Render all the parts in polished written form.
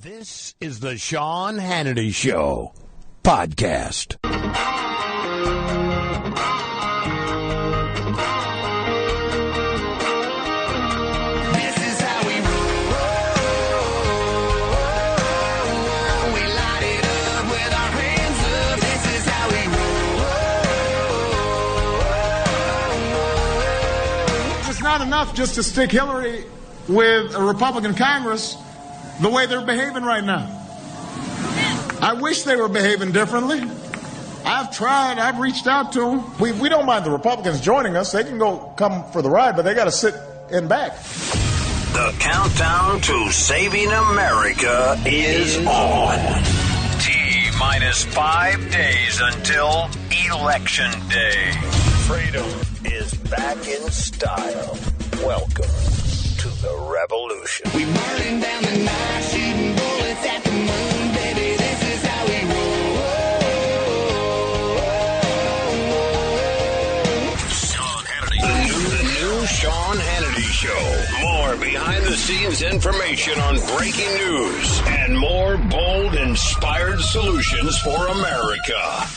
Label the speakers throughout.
Speaker 1: This is the Sean Hannity Show podcast.
Speaker 2: This is how we roll. We light it up with our hands up. This is how we roll.
Speaker 3: It's not enough just to stick Hillary with a Republican Congress the way they're behaving right now. I wish they were behaving differently. I've tried. I've reached out to them. We don't mind the Republicans joining us. They can come for the ride, but they got to sit in back.
Speaker 4: The countdown to saving America is on. T-minus 5 days until Election Day. Freedom is back in style. Welcome to the revolution.
Speaker 2: We burning down the night, shooting bullets at the moon, baby. This is how we roll.
Speaker 4: Sean Hannity. The new Sean Hannity Show. More behind-the-scenes information on breaking news and more bold, inspired solutions for America.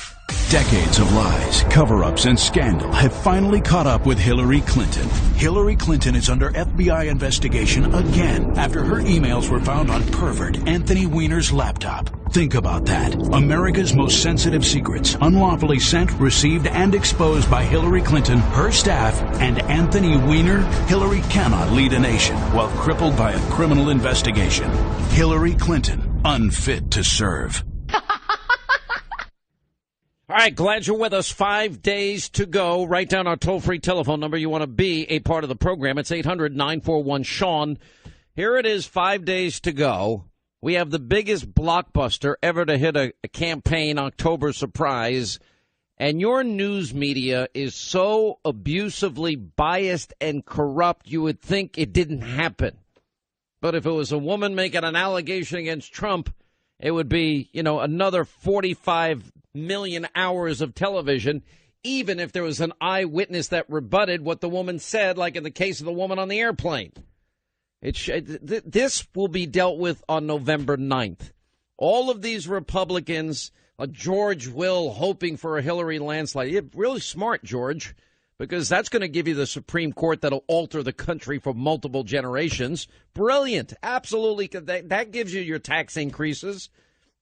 Speaker 5: Decades of lies, cover-ups, and scandal have finally caught up with Hillary Clinton. Hillary Clinton is under FBI investigation again after her emails were found on pervert Anthony Weiner's laptop. Think about that. America's most sensitive secrets, unlawfully sent, received, and exposed by Hillary Clinton, her staff, and Anthony Weiner. Hillary cannot lead a nation while crippled by a criminal investigation. Hillary Clinton, unfit to serve.
Speaker 6: All right, glad you're with us. 5 days to go. Write down our toll-free telephone number. You want to be a part of the program. It's 800-941-SEAN. Here it is, 5 days to go. We have the biggest blockbuster ever to hit a campaign October surprise. And your news media is so abusively biased and corrupt, you would think it didn't happen. But if it was a woman making an allegation against Trump, it would be, another 45 million hours of television, even if there was an eyewitness that rebutted what the woman said, like in the case of the woman on the airplane. This will be dealt with on November 9th. All of these Republicans, George Will hoping for a Hillary landslide. You're really smart, George, because that's going to give you the Supreme Court that'll alter the country for multiple generations. Brilliant. Absolutely. That gives you your tax increases.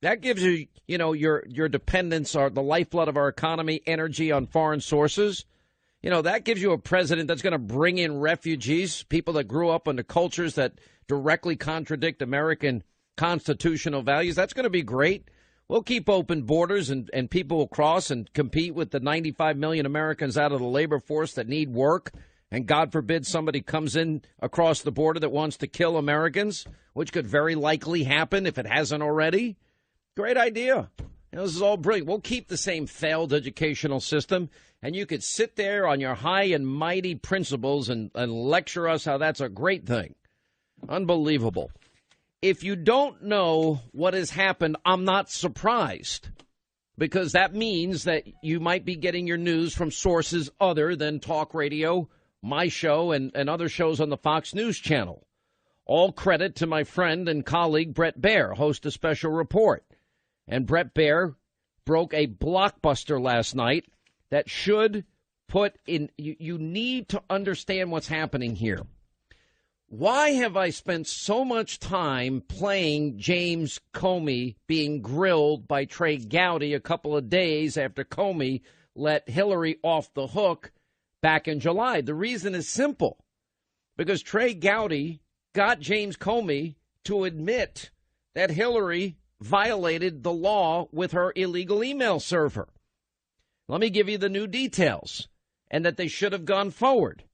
Speaker 6: That gives you, your dependence are the lifeblood of our economy, energy on foreign sources. That gives you a president that's going to bring in refugees, people that grew up under cultures that directly contradict American constitutional values. That's going to be great. We'll keep open borders and people will cross and compete with the 95 million Americans out of the labor force that need work. And God forbid somebody comes in across the border that wants to kill Americans, which could very likely happen if it hasn't already. Great idea. This is all brilliant. We'll keep the same failed educational system, and you could sit there on your high and mighty principles and lecture us how that's a great thing. Unbelievable. If you don't know what has happened, I'm not surprised, because that means that you might be getting your news from sources other than talk radio, my show, and other shows on the Fox News channel. All credit to my friend and colleague Bret Baier, host of Special Report. And Bret Baier broke a blockbuster last night that should put in, you need to understand what's happening here. Why have I spent so much time playing James Comey being grilled by Trey Gowdy a couple of days after Comey let Hillary off the hook back in July? The reason is simple, because Trey Gowdy got James Comey to admit that Hillary violated the law with her illegal email server. Let me give you the new details, and that they should have gone forward.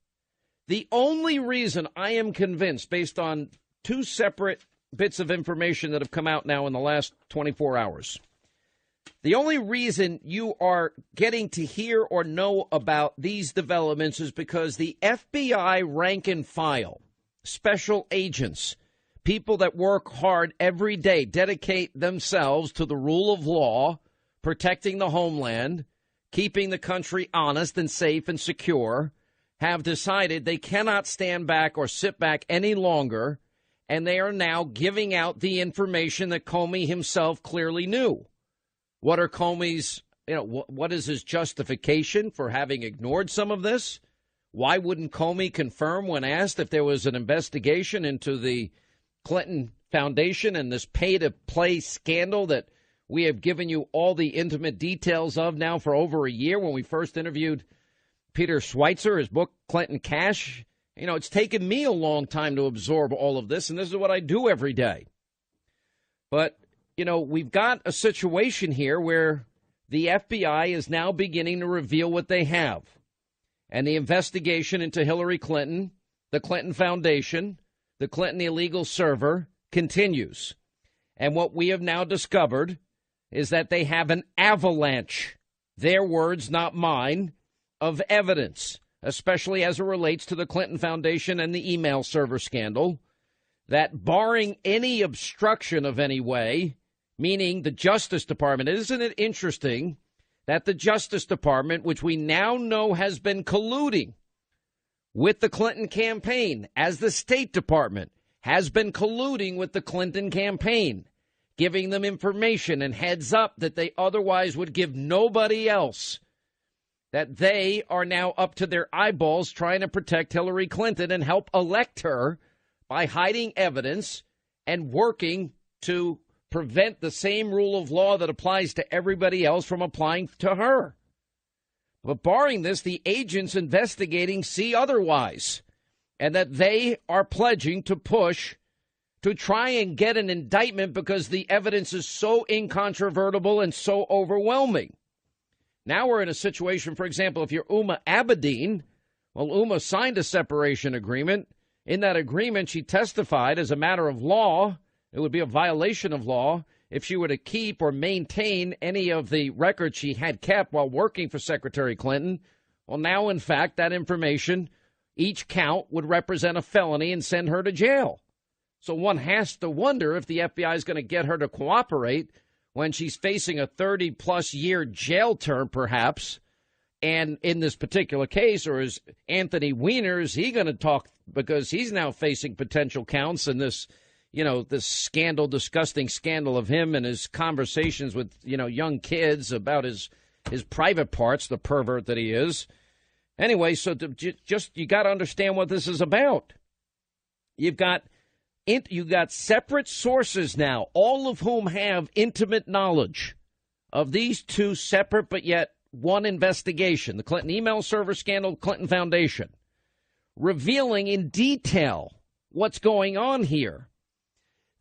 Speaker 6: The only reason I am convinced, based on two separate bits of information that have come out now in the last 24 hours, the only reason you are getting to hear or know about these developments is because the FBI rank and file, special agents, people that work hard every day, dedicate themselves to the rule of law, protecting the homeland, keeping the country honest and safe and secure, have decided they cannot stand back or sit back any longer and they are now giving out the information that Comey himself clearly knew. What are Comey's, what is his justification for having ignored some of this? Why wouldn't Comey confirm when asked if there was an investigation into the Clinton Foundation and this pay-to-play scandal that we have given you all the intimate details of now for over a year? When we first interviewed Peter Schweitzer, his book, Clinton Cash, it's taken me a long time to absorb all of this, and this is what I do every day. But, we've got a situation here where the FBI is now beginning to reveal what they have. And the investigation into Hillary Clinton, the Clinton Foundation, the Clinton illegal server continues. And what we have now discovered is that they have an avalanche, their words, not mine, of evidence, especially as it relates to the Clinton Foundation and the email server scandal, that barring any obstruction of any way, meaning the Justice Department, isn't it interesting that the Justice Department, which we now know has been colluding with the Clinton campaign, as the State Department has been colluding with the Clinton campaign, giving them information and heads up that they otherwise would give nobody else, that they are now up to their eyeballs trying to protect Hillary Clinton and help elect her by hiding evidence and working to prevent the same rule of law that applies to everybody else from applying to her. But barring this, the agents investigating see otherwise, and that they are pledging to push to try and get an indictment because the evidence is so incontrovertible and so overwhelming. Now we're in a situation, for example, if you're Uma Abedin, well, Uma signed a separation agreement. In that agreement, she testified as a matter of law, it would be a violation of law if she were to keep or maintain any of the records she had kept while working for Secretary Clinton. Well, now, in fact, that information, each count would represent a felony and send her to jail. So one has to wonder if the FBI is going to get her to cooperate when she's facing a 30-plus year jail term, perhaps. And in this particular case, or is Anthony Weiner, is he going to talk because he's now facing potential counts in this, this scandal, disgusting scandal of him and his conversations with, young kids about his private parts, the pervert that he is. Anyway, so you got to understand what this is about. You've got separate sources now, all of whom have intimate knowledge of these two separate but yet one investigation, the Clinton email server scandal, Clinton Foundation, revealing in detail what's going on here.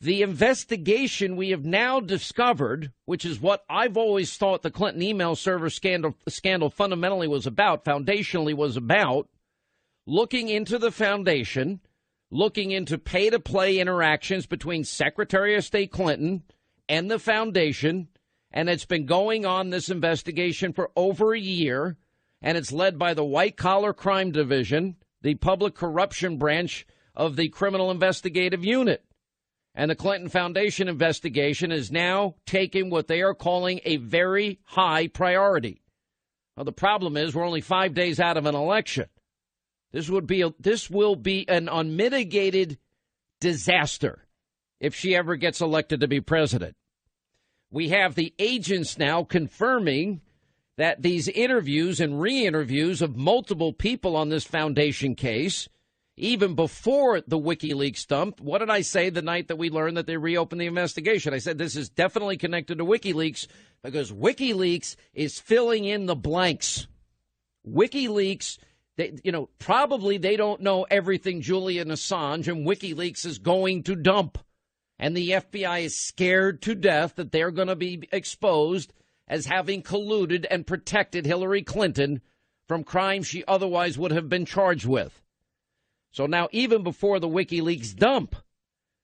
Speaker 6: The investigation we have now discovered, which is what I've always thought the Clinton email server scandal fundamentally was about, foundationally was about, looking into the foundation, looking into pay-to-play interactions between Secretary of State Clinton and the foundation, and it's been going on, this investigation, for over a year, and it's led by the White-Collar Crime Division, the public corruption branch of the Criminal Investigative Unit. And the Clinton Foundation investigation is now taking what they are calling a very high priority. Well, the problem is we're only 5 days out of an election. This will be an unmitigated disaster if she ever gets elected to be president. We have the agents now confirming that these interviews and re-interviews of multiple people on this foundation case, even before the WikiLeaks dump, what did I say the night that we learned that they reopened the investigation? I said this is definitely connected to WikiLeaks because WikiLeaks is filling in the blanks. WikiLeaks, probably they don't know everything Julian Assange and WikiLeaks is going to dump. And the FBI is scared to death that they're going to be exposed as having colluded and protected Hillary Clinton from crimes she otherwise would have been charged with. So now, even before the WikiLeaks dump,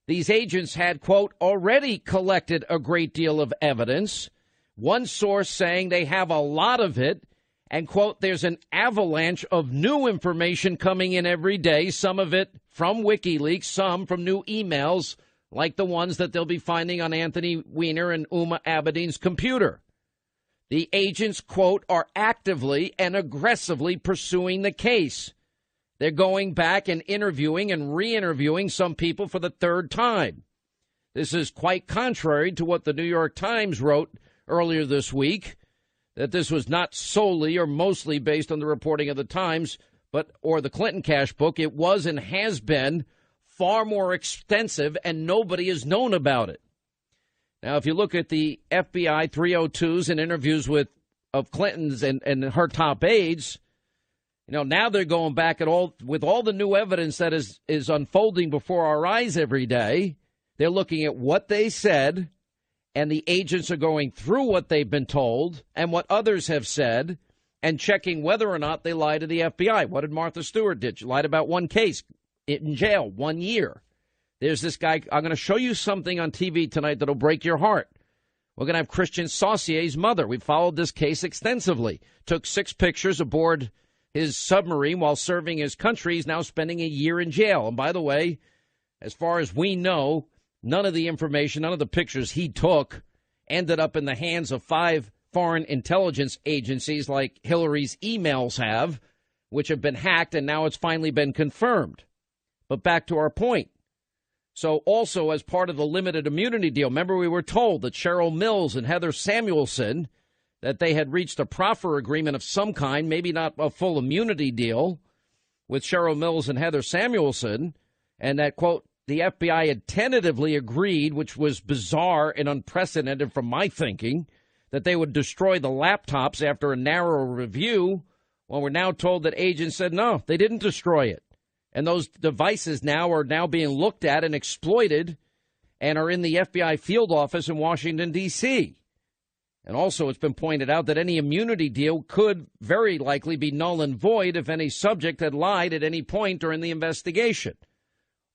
Speaker 6: these agents had, quote, already collected a great deal of evidence. One source saying they have a lot of it. And, quote, there's an avalanche of new information coming in every day, some of it from WikiLeaks, some from new emails, like the ones that they'll be finding on Anthony Weiner and Uma Abedin's computer. The agents, quote, are actively and aggressively pursuing the case. They're going back and interviewing and re-interviewing some people for the third time. This is quite contrary to what the New York Times wrote earlier this week, that this was not solely or mostly based on the reporting of the Times, or the Clinton cash book. It was and has been far more extensive, and nobody has known about it. Now, if you look at the FBI 302s and interviews of Clinton's and her top aides, now they're going back with all the new evidence that is unfolding before our eyes every day. They're looking at what they said, and the agents are going through what they've been told and what others have said and checking whether or not they lied to the FBI. What did Martha Stewart do? She lied about one case in jail, 1 year. There's this guy. I'm going to show you something on TV tonight that'll break your heart. We're going to have Christian Sausier's mother. We followed this case extensively. Took 6 pictures aboard his submarine while serving his country. He's now spending a year in jail. And by the way, as far as we know, none of the information, none of the pictures he took ended up in the hands of 5 foreign intelligence agencies like Hillary's emails have, which have been hacked, and now it's finally been confirmed. But back to our point. So also as part of the limited immunity deal, remember we were told that Cheryl Mills and Heather Samuelson, that they had reached a proffer agreement of some kind, maybe not a full immunity deal with Cheryl Mills and Heather Samuelson, and that, quote, the FBI had tentatively agreed, which was bizarre and unprecedented from my thinking, that they would destroy the laptops after a narrow review. Well, we're now told that agents said, no, they didn't destroy it. And those devices are being looked at and exploited and are in the FBI field office in Washington, D.C. And also it's been pointed out that any immunity deal could very likely be null and void if any subject had lied at any point during the investigation.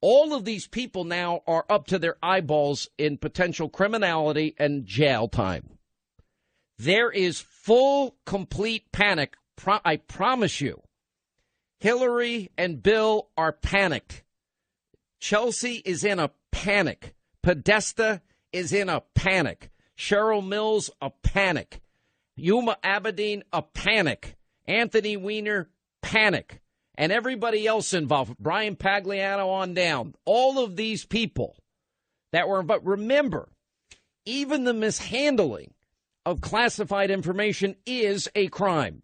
Speaker 6: All of these people now are up to their eyeballs in potential criminality and jail time. There is full, complete panic. I promise you. Hillary and Bill are panicked. Chelsea is in a panic. Podesta is in a panic. Cheryl Mills, a panic. Yuma Abedin, a panic. Anthony Weiner, panic. And everybody else involved, Brian Pagliano on down, all of these people that were, but remember, even the mishandling of classified information is a crime.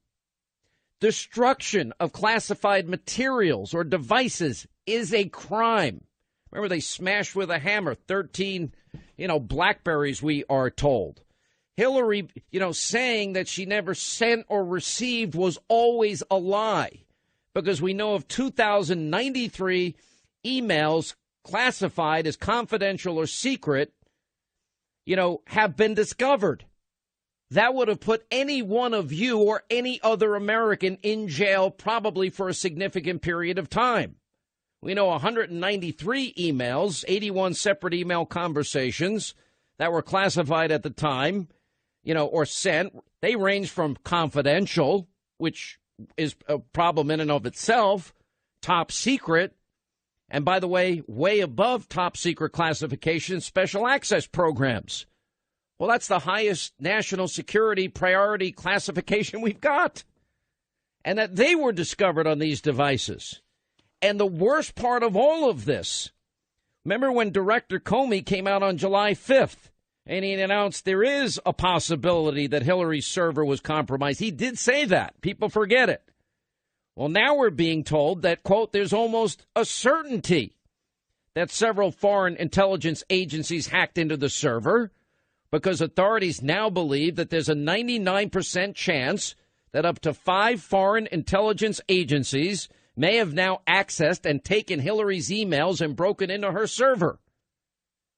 Speaker 6: Destruction of classified materials or devices is a crime. Remember, they smashed with a hammer 13, Blackberries, we are told. Hillary, saying that she never sent or received was always a lie, because we know of 2,093 emails classified as confidential or secret, have been discovered. That would have put any one of you or any other American in jail probably for a significant period of time. We know 193 emails, 81 separate email conversations that were classified at the time, or sent. They range from confidential, which is a problem in and of itself, top secret, and by the way, way above top secret classification, special access programs. Well, that's the highest national security priority classification we've got. And that they were discovered on these devices. And the worst part of all of this, remember when Director Comey came out on July 5th and he announced there is a possibility that Hillary's server was compromised. He did say that. People forget it. Well, now we're being told that, quote, there's almost a certainty that several foreign intelligence agencies hacked into the server, because authorities now believe that there's a 99% chance that up to 5 foreign intelligence agencies may have now accessed and taken Hillary's emails and broken into her server.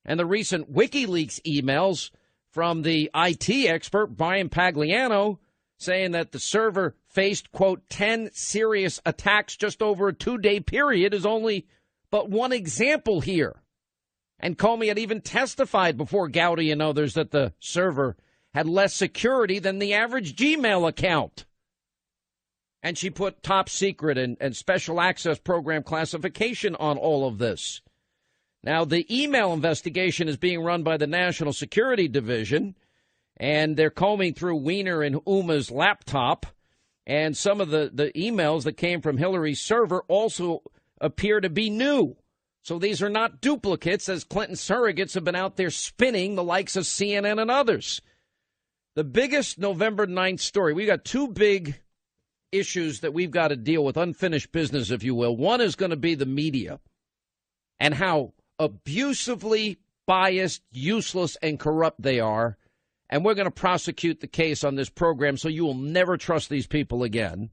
Speaker 6: And the recent WikiLeaks emails from the IT expert, Brian Pagliano, saying that the server faced, quote, 10 serious attacks just over a 2-day period is only but one example here. And Comey had even testified before Gowdy and others that the server had less security than the average Gmail account. And she put top secret and special access program classification on all of this. Now, the email investigation is being run by the National Security Division, and they're combing through Weiner and Uma's laptop. And some of the emails that came from Hillary's server also appear to be new. So these are not duplicates, as Clinton surrogates have been out there spinning the likes of CNN and others. The biggest November 9th story, we got two big issues that we've got to deal with, unfinished business, if you will. One is going to be the media and how abusively biased, useless, and corrupt they are. And we're going to prosecute the case on this program so you will never trust these people again.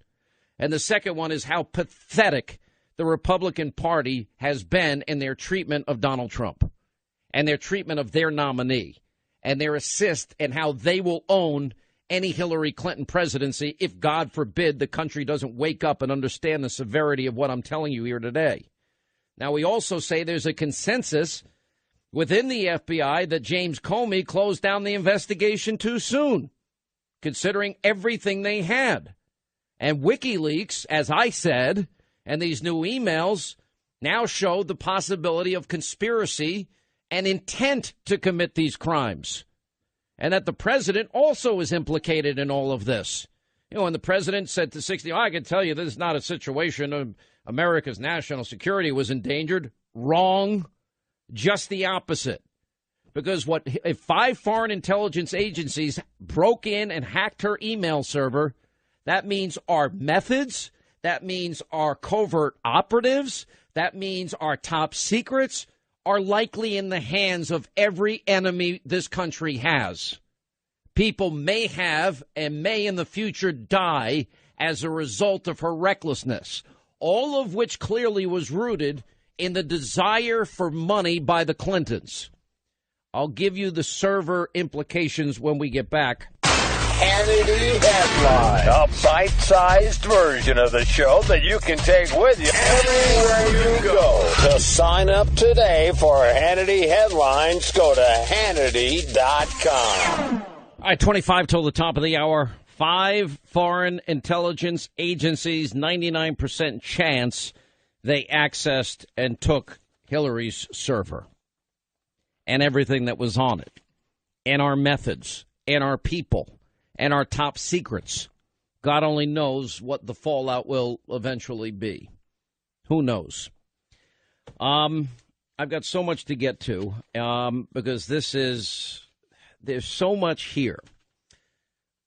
Speaker 6: And the second one is how pathetic the Republican Party has been in their treatment of Donald Trump and their treatment of their nominee and their assist and how they will own any Hillary Clinton presidency if, God forbid, the country doesn't wake up and understand the severity of what I'm telling you here today. Now, we also say there's a consensus within the FBI that James Comey closed down the investigation too soon, considering everything they had. And WikiLeaks, as I said, and these new emails now show the possibility of conspiracy and intent to commit these crimes. And that the president also is implicated in all of this. You know, when the president said to 60, I can tell you this is not a situation of America's national security was endangered. Wrong. Just the opposite. Because if 5 foreign intelligence agencies broke in and hacked her email server, that means our methods, that means our covert operatives, that means our top secrets are likely in the hands of every enemy this country has. People may have and may in the future die as a result of her recklessness, all of which clearly was rooted in the desire for money by the Clintons. I'll give you the server implications when we get back.
Speaker 4: Hannity Headline, a bite-sized version of the show that you can take with you everywhere you go. To sign up today for Hannity Headlines, go to Hannity.com.
Speaker 6: All right, 25 till the top of the hour. 5 foreign intelligence agencies, 99% chance they accessed and took Hillary's server and everything that was on it, and our methods, and our people, and our top secrets. God only knows what the fallout will eventually be. Who knows? I've got so much to get to because there's so much here.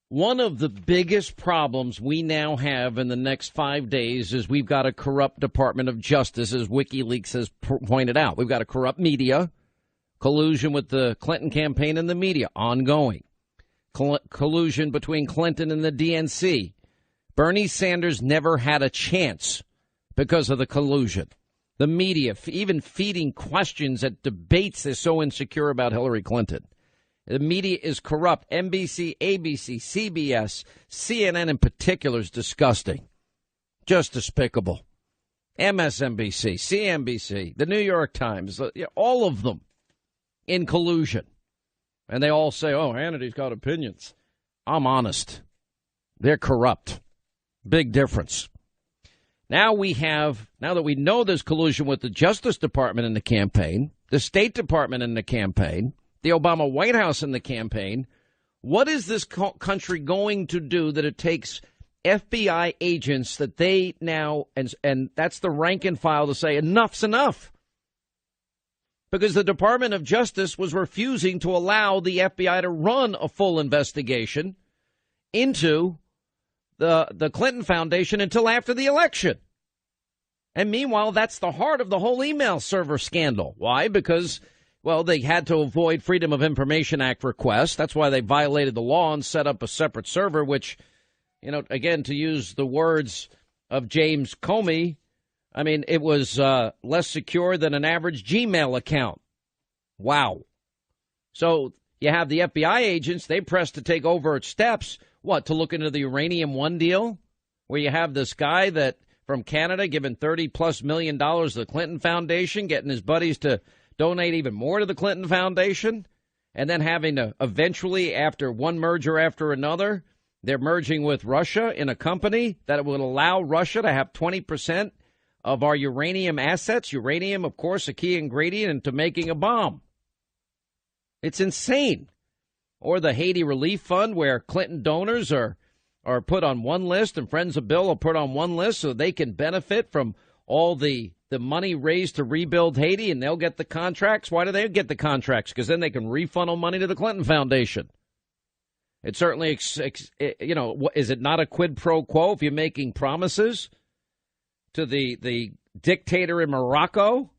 Speaker 6: One of the biggest problems we now have in the next 5 days is we've got a corrupt Department of Justice, as WikiLeaks has pointed out. We've got a corrupt media, collusion with the Clinton campaign and the media, ongoing. Collusion between Clinton and the DNC. Bernie Sanders never had a chance because of the collusion. The media, even feeding questions at debates they're so insecure about Hillary Clinton. The media is corrupt. NBC, ABC, CBS, CNN in particular is disgusting. Just despicable. MSNBC, CNBC, the New York Times, all of them in collusion. And they all say, oh, Hannity's got opinions. I'm honest. They're corrupt. Big difference. Now that we know there's collusion with the Justice Department in the campaign, the State Department in the campaign, the Obama White House in the campaign, what is this country going to do that it takes FBI agents that they now, and that's the rank and file to say enough's enough? Because the Department of Justice was refusing to allow the FBI to run a full investigation into the Clinton Foundation until after the election. And meanwhile, that's the heart of the whole email server scandal. Why? Because, well, they had to avoid Freedom of Information Act requests. That's why they violated the law and set up a separate server, which, again, to use the words of James Comey, I mean, it was less secure than an average Gmail account. Wow. So you have the FBI agents, they press to take overt steps. What, to look into the Uranium One deal? Where you have this guy that from Canada giving $30+ million to the Clinton Foundation, getting his buddies to donate even more to the Clinton Foundation, and then having to eventually, after one merger after another, they're merging with Russia in a company that would allow Russia to have 20% of our uranium assets. Uranium, of course, a key ingredient into making a bomb. It's insane. Or the Haiti Relief Fund, where Clinton donors are are put on one list, and friends of Bill are put on one list so they can benefit from all the money raised to rebuild Haiti, and they'll get the contracts. Why do they get the contracts? Because then they can refunnel money to the Clinton Foundation. It certainly, is it not a quid pro quo if you're making promises to the dictator in Morocco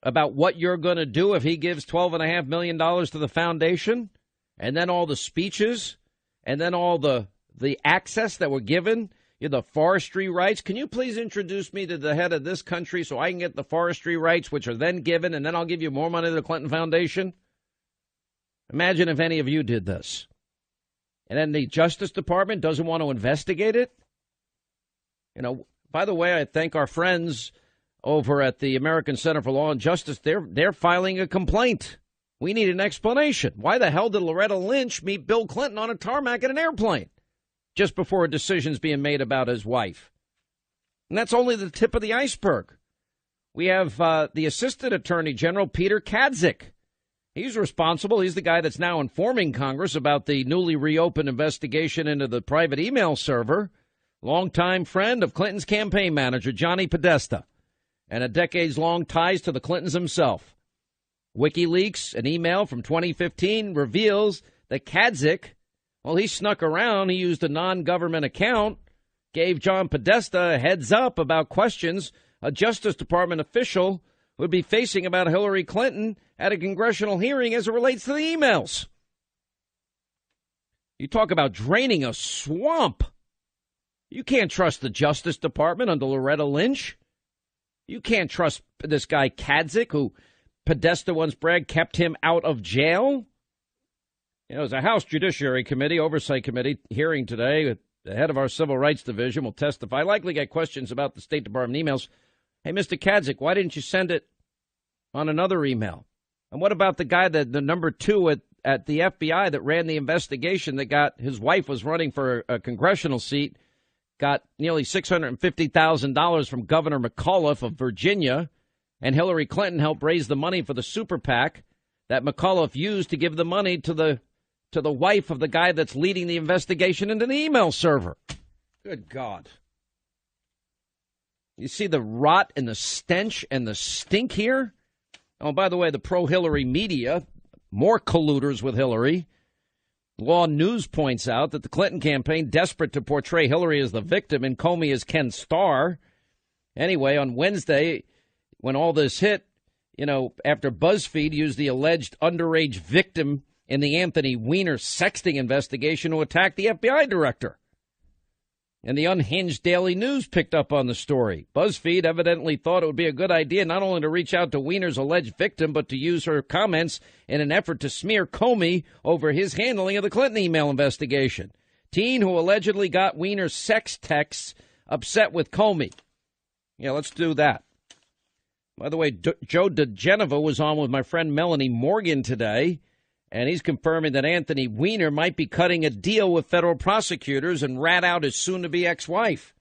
Speaker 6: about what you're going to do if he gives $12.5 million to the foundation, and then all the speeches, and then all the access that were given, the forestry rights? Can you please introduce me to the head of this country so I can get the forestry rights, which are then given, and then I'll give you more money to the Clinton Foundation? Imagine if any of you did this. And then the Justice Department doesn't want to investigate it? By the way, I thank our friends over at the American Center for Law and Justice. They're filing a complaint. We need an explanation. Why the hell did Loretta Lynch meet Bill Clinton on a tarmac in an airplane just before a decision's being made about his wife? And that's only the tip of the iceberg. We have the Assistant Attorney General, Peter Kadzik. He's responsible. He's the guy that's now informing Congress about the newly reopened investigation into the private email server. Longtime friend of Clinton's campaign manager, Johnny Podesta, and a decades-long ties to the Clintons himself. WikiLeaks, an email from 2015, reveals that Kadzik, he snuck around. He used a non-government account, gave John Podesta a heads up about questions a Justice Department official would be facing about Hillary Clinton at a congressional hearing as it relates to the emails. You talk about draining a swamp. You can't trust the Justice Department under Loretta Lynch. You can't trust this guy Kadzik, who Podesta once bragged kept him out of jail. There's a House Judiciary Committee, Oversight Committee hearing today. The head of our Civil Rights Division will testify. Likely get questions about the State Department emails. Hey, Mr. Kadzik, why didn't you send it on another email? And what about the guy, the number two at the FBI that ran the investigation that got his wife was running for a congressional seat, got nearly $650,000 from Governor McAuliffe of Virginia, and Hillary Clinton helped raise the money for the super PAC that McAuliffe used to give the money to the wife of the guy that's leading the investigation into the email server. Good God. You see the rot and the stench and the stink here? Oh, by the way, the pro-Hillary media, more colluders with Hillary. Law News points out that the Clinton campaign, desperate to portray Hillary as the victim and Comey as Ken Starr. Anyway, on Wednesday, when all this hit, after BuzzFeed used the alleged underage victim in the Anthony Weiner sexting investigation to attack the FBI director. And the unhinged Daily News picked up on the story. BuzzFeed evidently thought it would be a good idea not only to reach out to Weiner's alleged victim, but to use her comments in an effort to smear Comey over his handling of the Clinton email investigation. Teen who allegedly got Weiner's sex texts upset with Comey. Yeah, let's do that. By the way, Joe DeGenova was on with my friend Melanie Morgan today, and he's confirming that Anthony Weiner might be cutting a deal with federal prosecutors and rat out his soon-to-be ex-wife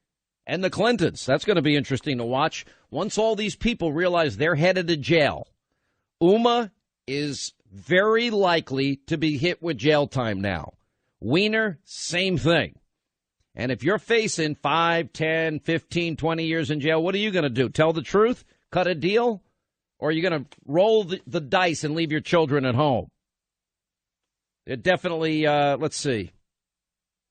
Speaker 6: and the Clintons. That's going to be interesting to watch. Once all these people realize they're headed to jail, Uma is very likely to be hit with jail time now. Weiner, same thing. And if you're facing 5, 10, 15, 20 years in jail, what are you going to do? Tell the truth? Cut a deal? Or are you going to roll the dice and leave your children at home? It definitely, let's see,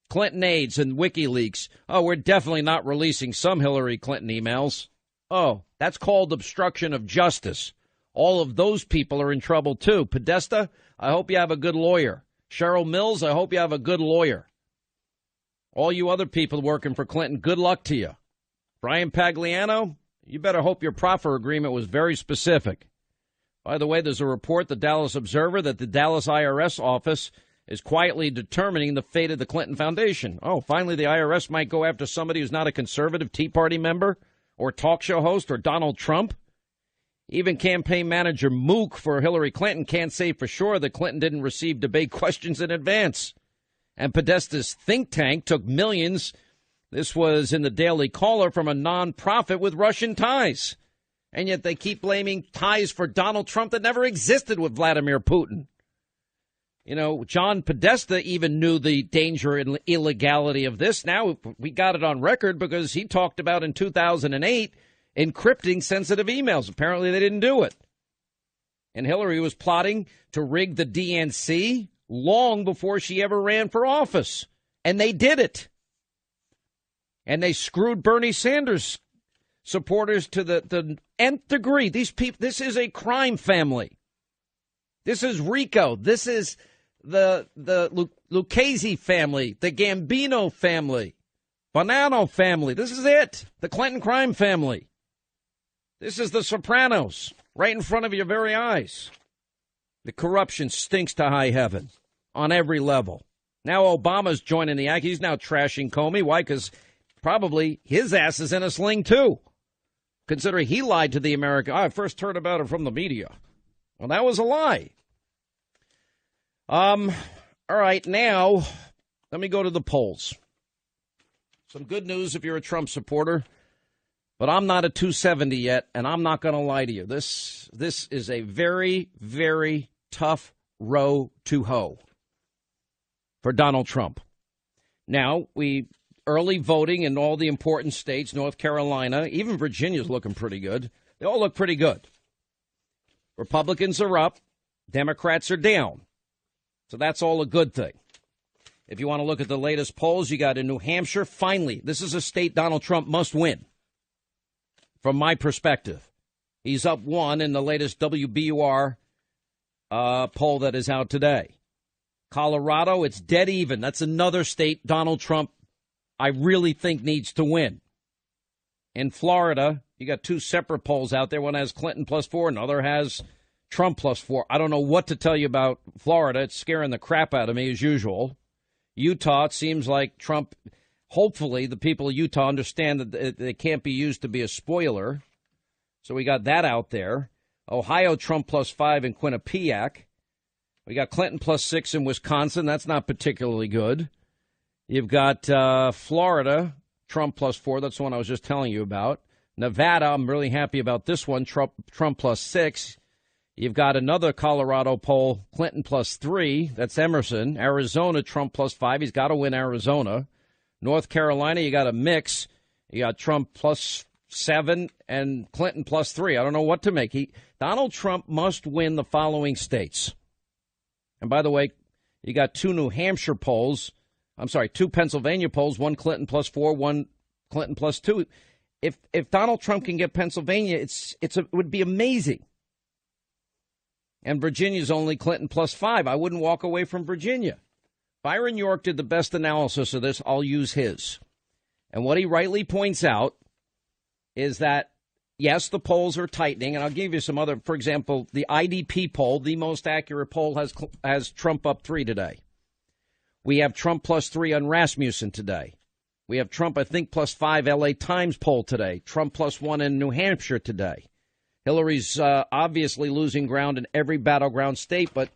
Speaker 6: Clinton aides and WikiLeaks. Oh, we're definitely not releasing some Hillary Clinton emails. Oh, that's called obstruction of justice. All of those people are in trouble, too. Podesta, I hope you have a good lawyer. Cheryl Mills, I hope you have a good lawyer. All you other people working for Clinton, good luck to you. Brian Pagliano, you better hope your proffer agreement was very specific. By the way, there's a report, the Dallas Observer, that the Dallas IRS office is quietly determining the fate of the Clinton Foundation. Oh, finally the IRS might go after somebody who's not a conservative Tea Party member or talk show host or Donald Trump. Even campaign manager Mook for Hillary Clinton can't say for sure that Clinton didn't receive debate questions in advance. And Podesta's think tank took millions. This was in the Daily Caller from a nonprofit with Russian ties. And yet they keep blaming ties for Donald Trump that never existed with Vladimir Putin. You know, John Podesta even knew the danger and illegality of this. Now we got it on record because he talked about in 2008 encrypting sensitive emails. Apparently they didn't do it. And Hillary was plotting to rig the DNC long before she ever ran for office. And they did it. And they screwed Bernie Sanders supporters to the nth degree. These people, this is a crime family. This is RICO. This is the Lucchese family, the Gambino family, Bonanno family. This is it. The Clinton crime family. This is the Sopranos right in front of your very eyes. The corruption stinks to high heaven on every level. Now Obama's joining the act. He's now trashing Comey. Why? Because probably his ass is in a sling, too, considering he lied to the American. I first heard about it from the media. Well, that was a lie. All right, now let me go to the polls. Some good news if you're a Trump supporter, but I'm not a 270 yet, and I'm not going to lie to you. This is a very, very tough row to hoe for Donald Trump. Now, early voting in all the important states, North Carolina, even Virginia's looking pretty good. They all look pretty good. Republicans are up. Democrats are down. So that's all a good thing. If you want to look at the latest polls, you got in New Hampshire. Finally, this is a state Donald Trump must win. From my perspective, he's up 1 in the latest WBUR poll that is out today. Colorado, it's dead even. That's another state Donald Trump, I really think, needs to win. In Florida, you got 2 separate polls out there. One has Clinton +4, another has Trump +4. I don't know what to tell you about Florida. It's scaring the crap out of me as usual. Utah, it seems like Trump, hopefully the people of Utah understand that they can't be used to be a spoiler. So we got that out there. Ohio, Trump +5 in Quinnipiac. We got Clinton +6 in Wisconsin. That's not particularly good. You've got Florida, Trump +4. That's the one I was just telling you about. Nevada, I'm really happy about this one, Trump +6. You've got another Colorado poll, Clinton +3. That's Emerson. Arizona, Trump +5. He's got to win Arizona. North Carolina, you got a mix. You got Trump +7 and Clinton +3. I don't know what to make. Donald Trump must win the following states. And by the way, you got 2 New Hampshire polls. I'm sorry, 2 Pennsylvania polls, 1 Clinton +4, 1 Clinton +2. If Donald Trump can get Pennsylvania, it would be amazing. And Virginia's only Clinton +5. I wouldn't walk away from Virginia. Byron York did the best analysis of this. I'll use his. And what he rightly points out is that, yes, the polls are tightening. And I'll give you some other, for example, the IDP poll, the most accurate poll, has Trump up 3 today. We have Trump +3 on Rasmussen today. We have Trump, I think, +5 LA Times poll today. Trump +1 in New Hampshire today. Hillary's obviously losing ground in every battleground state, but,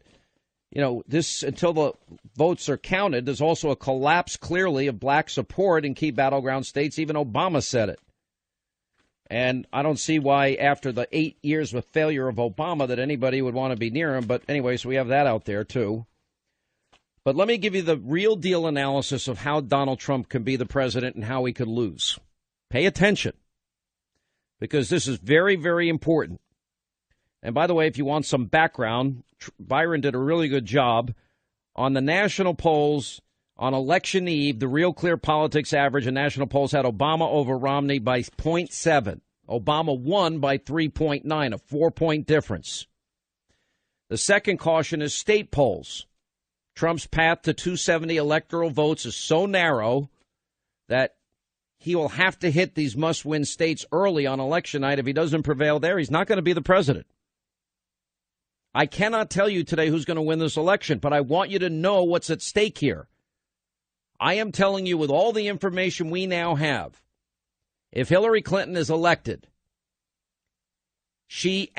Speaker 6: you know, this, until the votes are counted, there's also a collapse, clearly, of black support in key battleground states. Even Obama said it. And I don't see why, after the 8 years of failure of Obama, that anybody would want to be near him. But anyway, so we have that out there, too. But let me give you the real deal analysis of how Donald Trump can be the president and how he could lose. Pay attention, because this is very, very important. And by the way, if you want some background, Byron did a really good job on the national polls on election eve. The Real Clear Politics average in national polls had Obama over Romney by 0.7. Obama won by 3.9, a 4-point difference. The second caution is state polls. Trump's path to 270 electoral votes is so narrow that he will have to hit these must-win states early on election night. If he doesn't prevail there, he's not going to be the president. I cannot tell you today who's going to win this election, but I want you to know what's at stake here. I am telling you, with all the information we now have, if Hillary Clinton is elected, she,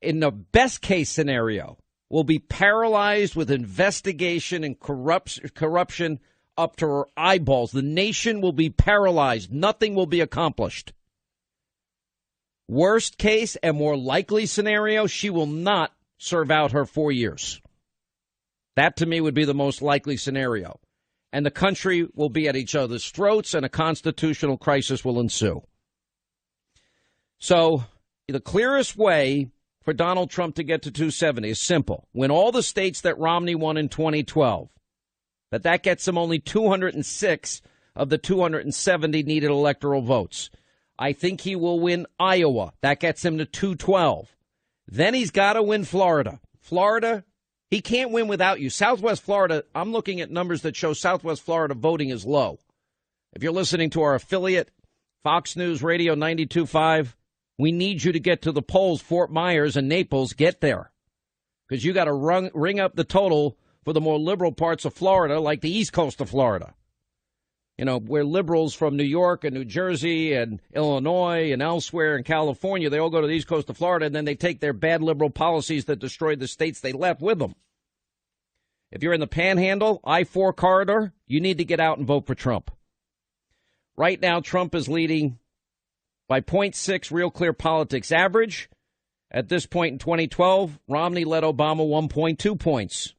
Speaker 6: in the best case scenario, will be paralyzed with investigation and corruption up to her eyeballs. The nation will be paralyzed. Nothing will be accomplished. Worst case and more likely scenario, she will not serve out her 4 years. That, to me, would be the most likely scenario. And the country will be at each other's throats, and a constitutional crisis will ensue. So the clearest way for Donald Trump to get to 270 is simple. Win all the states that Romney won in 2012. That gets him only 206 of the 270 needed electoral votes. I think he will win Iowa. That gets him to 212. Then he's got to win Florida. Florida, he can't win without you. Southwest Florida, I'm looking at numbers that show Southwest Florida voting is low. If you're listening to our affiliate, Fox News Radio 92.5, we need you to get to the polls. Fort Myers and Naples, get there. Because you got to ring up the total for the more liberal parts of Florida, like the east coast of Florida. You know, where liberals from New York and New Jersey and Illinois and elsewhere in California, they all go to the east coast of Florida, and then they take their bad liberal policies that destroyed the states they left with them. If you're in the Panhandle, I-4 corridor, you need to get out and vote for Trump. Right now, Trump is leading by 0.6 Real Clear Politics average. At this point in 2012, Romney led Obama 1.2 points.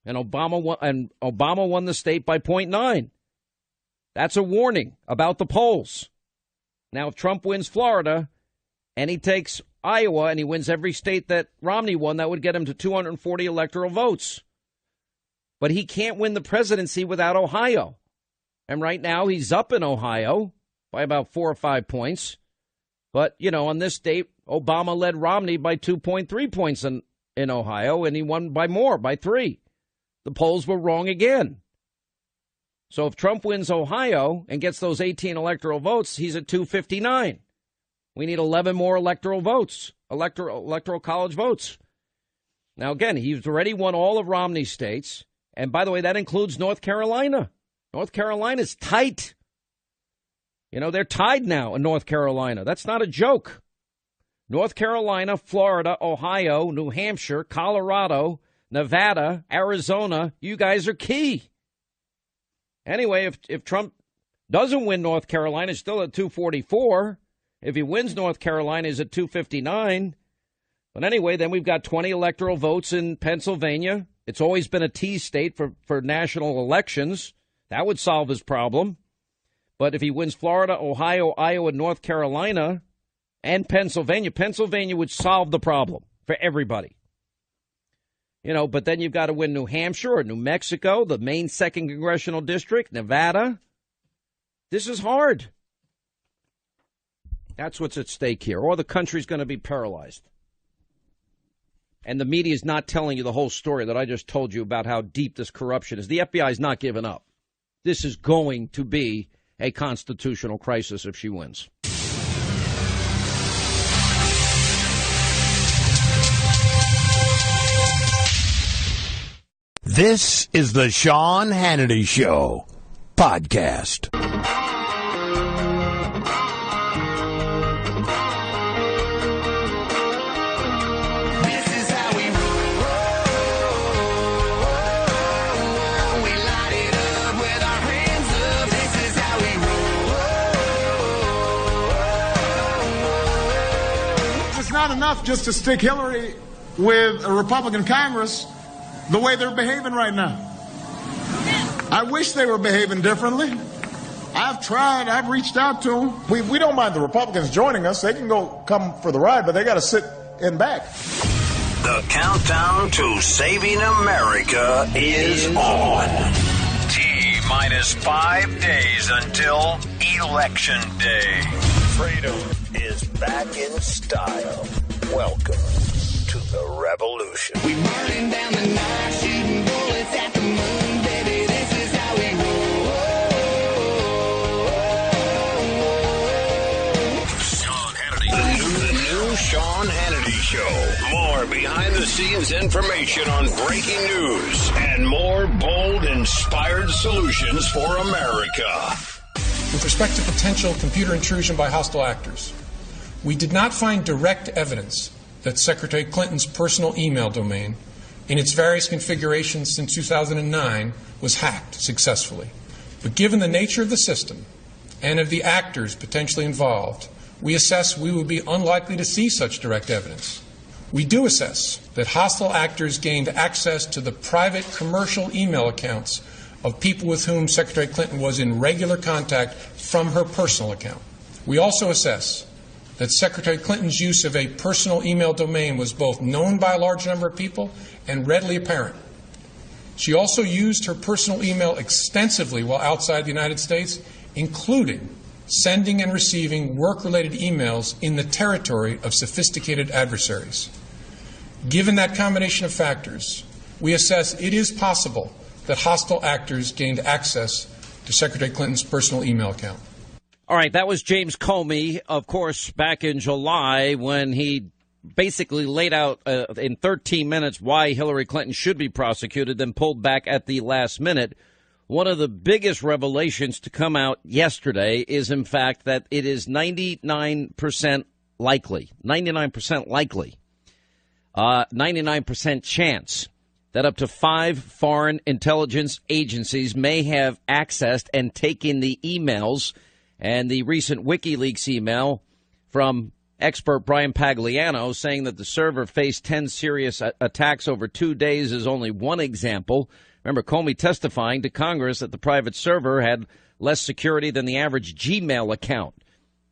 Speaker 6: And Obama won the state by 0.9. That's a warning about the polls. Now, if Trump wins Florida and he takes Iowa and he wins every state that Romney won, that would get him to 240 electoral votes. But he can't win the presidency without Ohio. And right now he's up in Ohio by about 4 or 5 points. But, you know, on this date, Obama led Romney by 2.3 points in Ohio, and he won by more, by 3. The polls were wrong again. So if Trump wins Ohio and gets those 18 electoral votes, he's at 259. We need 11 more electoral votes, electoral college votes. Now, again, he's already won all of Romney's states. And by the way, that includes North Carolina. North Carolina's tight. You know, they're tied now in North Carolina. That's not a joke. North Carolina, Florida, Ohio, New Hampshire, Colorado, Nevada, Arizona, you guys are key. Anyway, if Trump doesn't win North Carolina, he's still at 244. If he wins North Carolina, he's at 259. But anyway, then we've got 20 electoral votes in Pennsylvania. It's always been a tease state for national elections. That would solve his problem. But if he wins Florida, Ohio, Iowa, North Carolina, and Pennsylvania would solve the problem for everybody. You know, but then you've got to win New Hampshire or New Mexico, the Maine 2nd Congressional District, Nevada. This is hard. That's what's at stake here, or the country's going to be paralyzed. And the media is not telling you the whole story that I just told you about how deep this corruption is. The FBI is not giving up. This is going to be a constitutional crisis if she wins.
Speaker 1: This is the Sean Hannity Show podcast.
Speaker 2: This is how we roll. We light it up with our hands up. This is how we roll.
Speaker 3: It's not enough just to stick Hillary with a Republican Congress the way they're behaving right now. I wish they were behaving differently. I've tried. I've reached out to them. We don't mind the Republicans joining us. They can come for the ride, but they got to sit in back.
Speaker 4: The countdown to saving America is on. T-minus 5 days until Election Day. Freedom is back in style. Welcome to the revolution.
Speaker 2: We burning down the night, shooting bullets at the moon, baby. This is how we roll.
Speaker 4: Sean Hannity. The new Sean Hannity Show. More behind-the-scenes information on breaking news and more bold, inspired solutions for America.
Speaker 7: With respect to potential computer intrusion by hostile actors, we did not find direct evidence that Secretary Clinton's personal email domain, in its various configurations since 2009, was hacked successfully. But given the nature of the system and of the actors potentially involved, we assess we would be unlikely to see such direct evidence. We do assess that hostile actors gained access to the private commercial email accounts of people with whom Secretary Clinton was in regular contact from her personal account. We also assess that Secretary Clinton's use of a personal email domain was both known by a large number of people and readily apparent. She also used her personal email extensively while outside the United States, including sending and receiving work-related emails in the territory of sophisticated adversaries. Given that combination of factors, we assess it is possible that hostile actors gained access to Secretary Clinton's personal email account.
Speaker 6: All right, that was James Comey, of course, back in July when he basically laid out in 13 minutes why Hillary Clinton should be prosecuted, then pulled back at the last minute. One of the biggest revelations to come out yesterday is, in fact, that it is 99% likely, 99% chance that up to 5 foreign intelligence agencies may have accessed and taken the emails. And the recent WikiLeaks email from expert Brian Pagliano saying that the server faced 10 serious attacks over 2 days is only one example. Remember, Comey testifying to Congress that the private server had less security than the average Gmail account.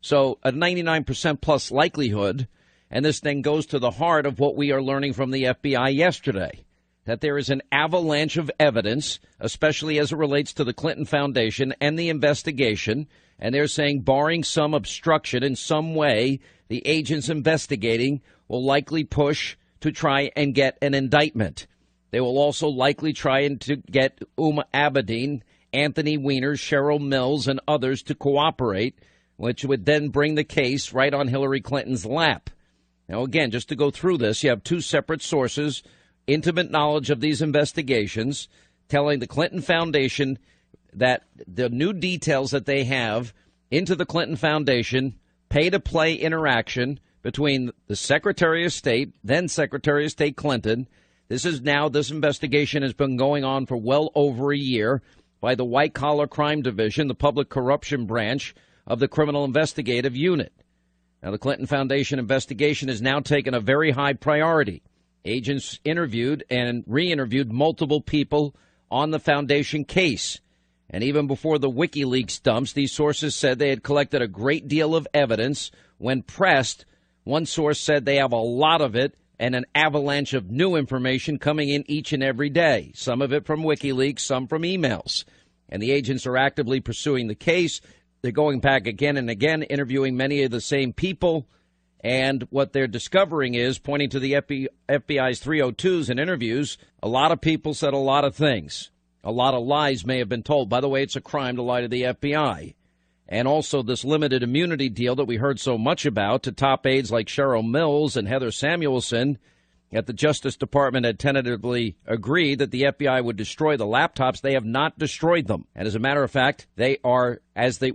Speaker 6: So a 99% plus likelihood, and this then goes to the heart of what we are learning from the FBI yesterday, that there is an avalanche of evidence, especially as it relates to the Clinton Foundation and the investigation. And they're saying, barring some obstruction in some way, the agents investigating will likely push to try and get an indictment. They will also likely try and to get Abedin, Anthony Weiner, Cheryl Mills, and others to cooperate, which would then bring the case right on Hillary Clinton's lap. Now, again, just to go through this, you have 2 separate sources, intimate knowledge of these investigations, telling the Clinton Foundation that the new details that they have into the Clinton Foundation, pay-to-play interaction between the Secretary of State, then Secretary of State Clinton. This investigation has been going on for well over a year by the White Collar Crime Division, the public corruption branch of the Criminal Investigative Unit. Now, the Clinton Foundation investigation has now taken a very high priority. Agents interviewed and re-interviewed multiple people on the foundation case. And even before the WikiLeaks dumps, these sources said they had collected a great deal of evidence. When pressed, one source said they have a lot of it and an avalanche of new information coming in each and every day, some of it from WikiLeaks, some from emails. And the agents are actively pursuing the case. They're going back again and again, interviewing many of the same people. And what they're discovering is, pointing to the FBI's 302s and interviews, a lot of people said a lot of things. A lot of lies may have been told. By the way, it's a crime to lie to the FBI. And also this limited immunity deal that we heard so much about to top aides like Cheryl Mills and Heather Samuelson at the Justice Department had tentatively agreed that the FBI would destroy the laptops. They have not destroyed them. And as a matter of fact, they are,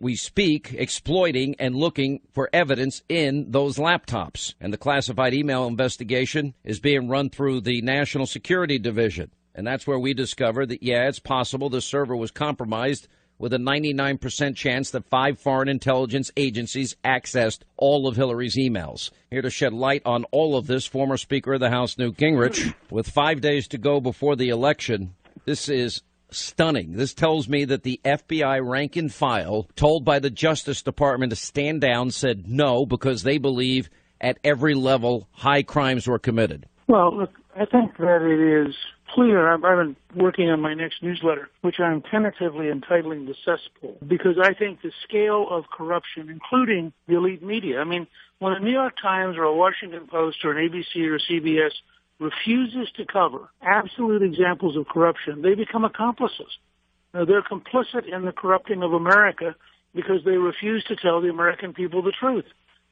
Speaker 6: we speak, exploiting and looking for evidence in those laptops. And the classified email investigation is being run through the National Security Division. And that's where we discovered that, yeah, it's possible the server was compromised with a 99% chance that 5 foreign intelligence agencies accessed all of Hillary's emails. Here to shed light on all of this, former Speaker of the House Newt Gingrich. With 5 days to go before the election, this is stunning. This tells me that the FBI rank and file, told by the Justice Department to stand down, said no because they believe at every level high crimes were committed.
Speaker 8: Well, look, I think that it is clear. I've been working on my next newsletter, which I'm tentatively entitling The Cesspool, because I think the scale of corruption, including the elite media, I mean, when a New York Times or a Washington Post or an ABC or CBS refuses to cover absolute examples of corruption, they become accomplices. They're complicit in the corrupting of America because they refuse to tell the American people the truth.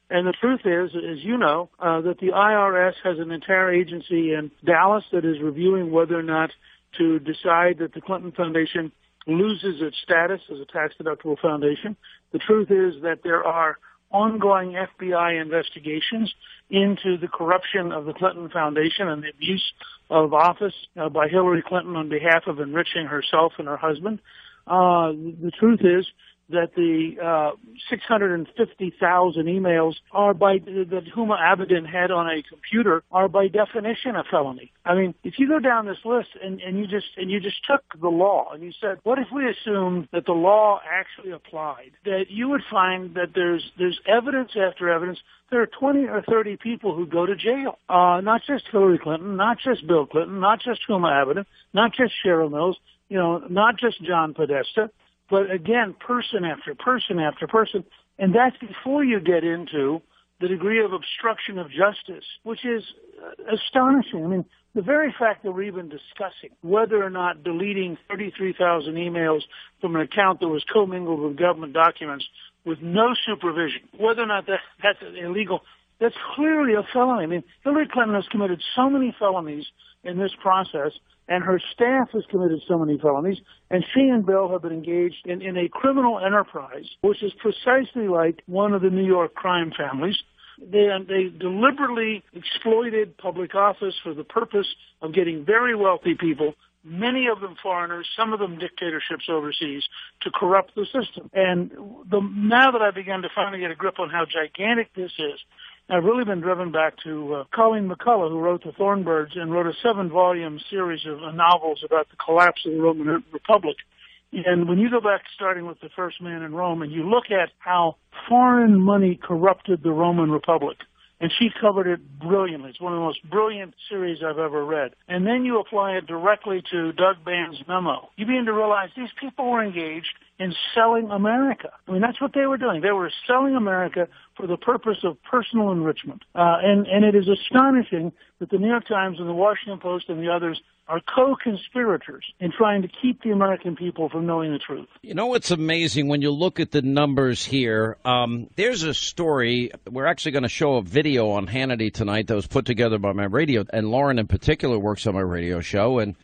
Speaker 8: And the truth is, as you know, that the IRS has an entire agency in Dallas that is reviewing whether or not to decide that the Clinton Foundation loses its status as a tax-deductible foundation. The truth is that there are ongoing FBI investigations into the corruption of the Clinton Foundation and the abuse of office by Hillary Clinton on behalf of enriching herself and her husband. The truth is that the 650,000 emails are that Huma Abedin had on a computer are by definition a felony. I mean, if you go down this list and you just took the law and you said, what if we assumed that the law actually applied? That you would find that there's evidence after evidence. There are 20 or 30 people who go to jail. Not just Hillary Clinton, not just Bill Clinton, not just Huma Abedin, not just Cheryl Mills, not just John Podesta, but again, person after person after person. And that's before you get into the degree of obstruction of justice, which is astonishing. I mean, the very fact that we're even discussing whether or not deleting 33,000 emails from an account that was commingled with government documents with no supervision, whether or not that's illegal, that's clearly a felony. I mean, Hillary Clinton has committed so many felonies in this process, and her staff has committed so many felonies, and she and Bill have been engaged in a criminal enterprise, which is precisely like one of the New York crime families. They deliberately exploited public office for the purpose of getting very wealthy people, many of them foreigners, some of them dictatorships overseas, to corrupt the system. And now that I began to finally get a grip on how gigantic this is, I've really been driven back to Colleen McCullough, who wrote The Thornbirds and wrote a 7-volume series of novels about the collapse of the Roman Republic. And when you go back, starting with The First Man in Rome, and you look at how foreign money corrupted the Roman Republic, and she covered it brilliantly. It's one of the most brilliant series I've ever read. And then you apply it directly to Doug Band's memo. You begin to realize these people were engaged in selling America. I mean, that's what they were doing. They were selling America for the purpose of personal enrichment. And it is astonishing that the New York Times and the Washington Post and the others are co-conspirators in trying to keep the American people from knowing the truth.
Speaker 6: You know what's amazing when you look at the numbers here? There's a story. We're actually going to show a video on Hannity tonight that was put together by my radio, and Lauren in particular works on my radio show. And,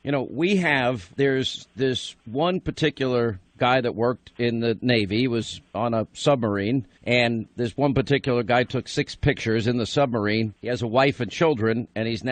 Speaker 6: there's this one particular guy that worked in the Navy. He was on a submarine, and this one particular guy took 6 pictures in the submarine. He has a wife and children, and he's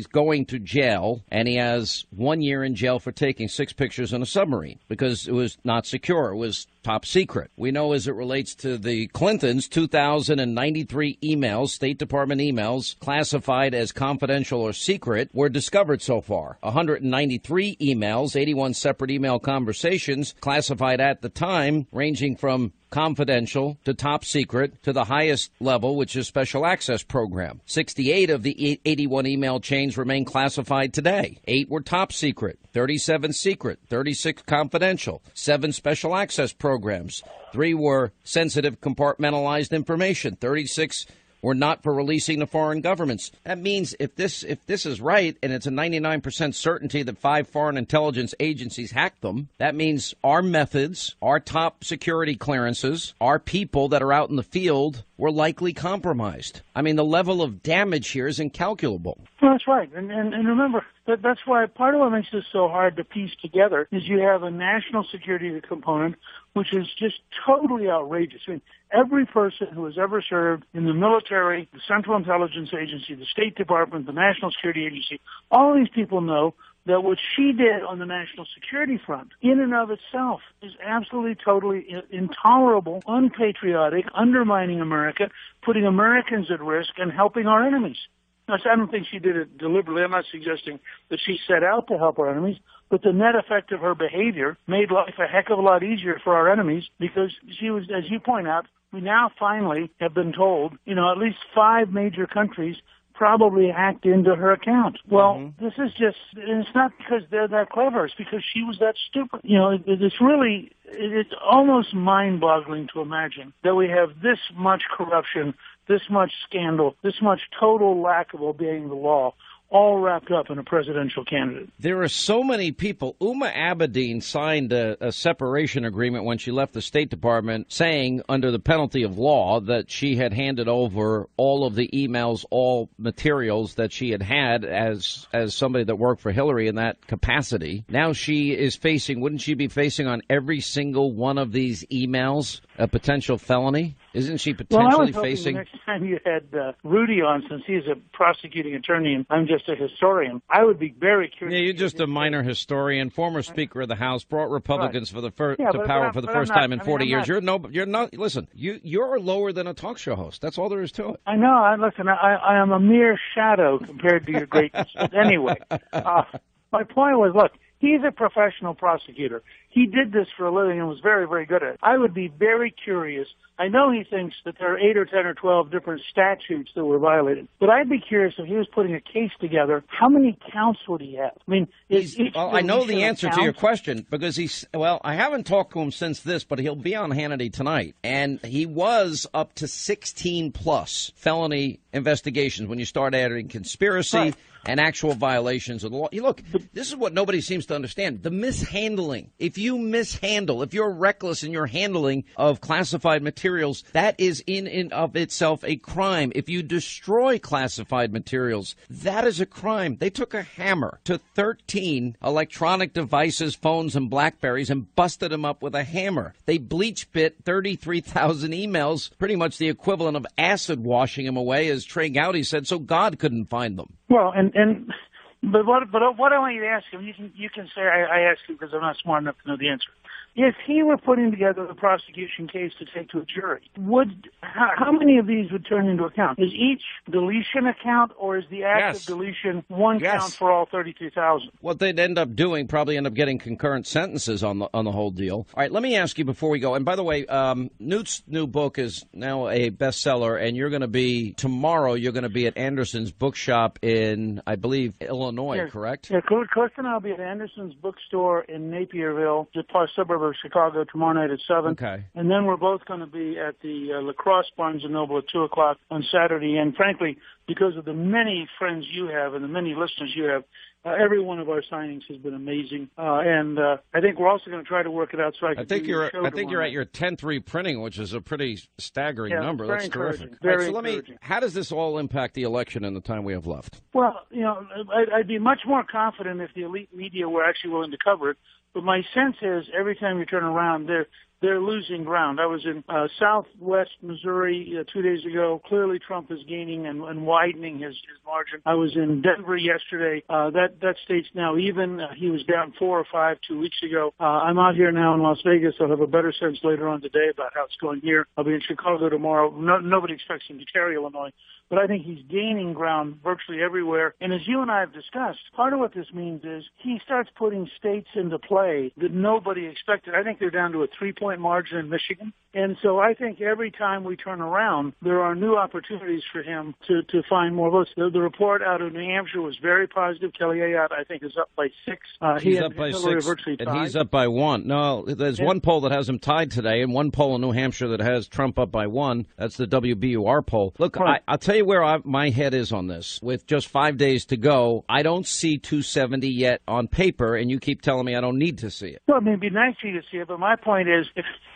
Speaker 6: going to jail, and he has 1 year in jail for taking 6 pictures in a submarine because it was not secure. It was top secret. We know as it relates to the Clintons, 2,093 emails, State Department emails, classified as confidential or secret, were discovered so far. 193 emails, 81 separate email conversations, classified at the time, ranging from confidential to top secret to the highest level, which is special access program. 68 of the 81 email chains remain classified today. 8 were top secret, 37 secret, 36 confidential, 7 special access programs. 3 were sensitive compartmentalized information. 36 were not for releasing to foreign governments. That means if this is right, and it's a 99% certainty that 5 foreign intelligence agencies hacked them, that means our methods, our top security clearances, our people that are out in the field were likely compromised. I mean, the level of damage here is incalculable.
Speaker 8: Well, that's right. And remember, that's why part of what makes this so hard to piece together is you have a national security component, which is just totally outrageous. I mean, every person who has ever served in the military, the Central Intelligence Agency, the State Department, the National Security Agency, all of these people know that what she did on the national security front, in and of itself, is absolutely, totally intolerable, unpatriotic, undermining America, putting Americans at risk, and helping our enemies. Now, I don't think she did it deliberately. I'm not suggesting that she set out to help our enemies, but the net effect of her behavior made life a heck of a lot easier for our enemies because she was, as you point out, we now finally have been told, at least 5 major countries probably hacked into her account. Well, this is just, and it's not because they're that clever, it's because she was that stupid. It's almost mind-boggling to imagine that we have this much corruption, this much scandal, this much total lack of obeying the law, all wrapped up in a presidential candidate.
Speaker 6: There are so many people. Huma Abedin signed a separation agreement when she left the State Department saying under the penalty of law that she had handed over all of the emails, all materials that she had as somebody that worked for Hillary in that capacity. Now she is facing, wouldn't she be facing on every single one of these emails a potential felony? Isn't she
Speaker 8: Well, I
Speaker 6: potentially
Speaker 8: was hoping
Speaker 6: facing?
Speaker 8: the next time you had Rudy on, since he's a prosecuting attorney and I'm just a historian, I would be very curious.
Speaker 6: Yeah, you're just a minor historian, former Speaker of the House, brought Republicans to power for the first time in 40 years. You're not. Listen, you're lower than a talk show host. That's all there is to it.
Speaker 8: I know. Listen, I am a mere shadow compared to your greatness. But anyway, my point was, look, he's a professional prosecutor. He did this for a living and was very, very good at it. I would be very curious. I know he thinks that there are 8 or 10 or 12 different statutes that were violated, but I'd be curious if he was putting a case together, how many counts would he have? I mean,
Speaker 6: I know the answer to your question because I haven't talked to him since this, but he'll be on Hannity tonight. And he was up to 16 plus felony investigations when you start adding conspiracy and actual violations of the law. Look, this is what nobody seems to understand. The mishandling. If you're reckless in your handling of classified materials, that is in and of itself a crime. If you destroy classified materials, that is a crime. They took a hammer to 13 electronic devices, phones, and BlackBerries and busted them up with a hammer. They bleach bit 33,000 emails, pretty much the equivalent of acid washing them away, as Trey Gowdy said, so God couldn't find them.
Speaker 8: Well, but what I want you to ask him, you can say I asked you because I'm not smart enough to know the answer. If he were putting together the prosecution case to take to a jury, how many of these would turn into a count? Is each deletion a count, or is the act of deletion one count for all 32,000?
Speaker 6: What they'd end up doing, probably end up getting concurrent sentences on the whole deal. All right, let me ask you before we go. And by the way, Newt's new book is now a bestseller, and tomorrow you're going to be at Anderson's Bookshop in, I believe, Illinois, correct?
Speaker 8: Yeah, Cliff and I'll be at Anderson's Bookstore in Napierville, just part suburb of Chicago, tomorrow night at 7.
Speaker 6: Okay.
Speaker 8: And then we're both going to be at the La Crosse Barnes & Noble at 2 o'clock on Saturday. And frankly, because of the many friends you have and the many listeners you have, every one of our signings has been amazing. And I think we're also going to try to work it out so I think you're
Speaker 6: at your 10th reprinting, which is a pretty staggering number. That's terrific.
Speaker 8: Very
Speaker 6: encouraging. How does this all impact the election in the time we have left?
Speaker 8: Well, I'd be much more confident if the elite media were actually willing to cover it. But my sense is every time you turn around, they're losing ground. I was in southwest Missouri 2 days ago. Clearly, Trump is gaining and widening his margin. I was in Denver yesterday. That state's now even. He was down 4 or 5 2 weeks ago. I'm out here now in Las Vegas. I'll have a better sense later on today about how it's going here. I'll be in Chicago tomorrow. Nobody expects him to carry Illinois. But I think he's gaining ground virtually everywhere. And as you and I have discussed, part of what this means is he starts putting states into play that nobody expected. I think they're down to a 3-point margin in Michigan. And so I think every time we turn around, there are new opportunities for him to find more votes. The report out of New Hampshire was very positive. Kelly Ayotte, I think, is up by 6.
Speaker 6: He's up by 6, and he's up by 1. No, there's one poll that has him tied today, and one poll in New Hampshire that has Trump up by 1. That's the WBUR poll. Look, I'll tell you where my head is on this. With just 5 days to go, I don't see 270 yet on paper, and you keep telling me I don't need to see it.
Speaker 8: Well, I mean, it'd be nice for you to see it, but my point is,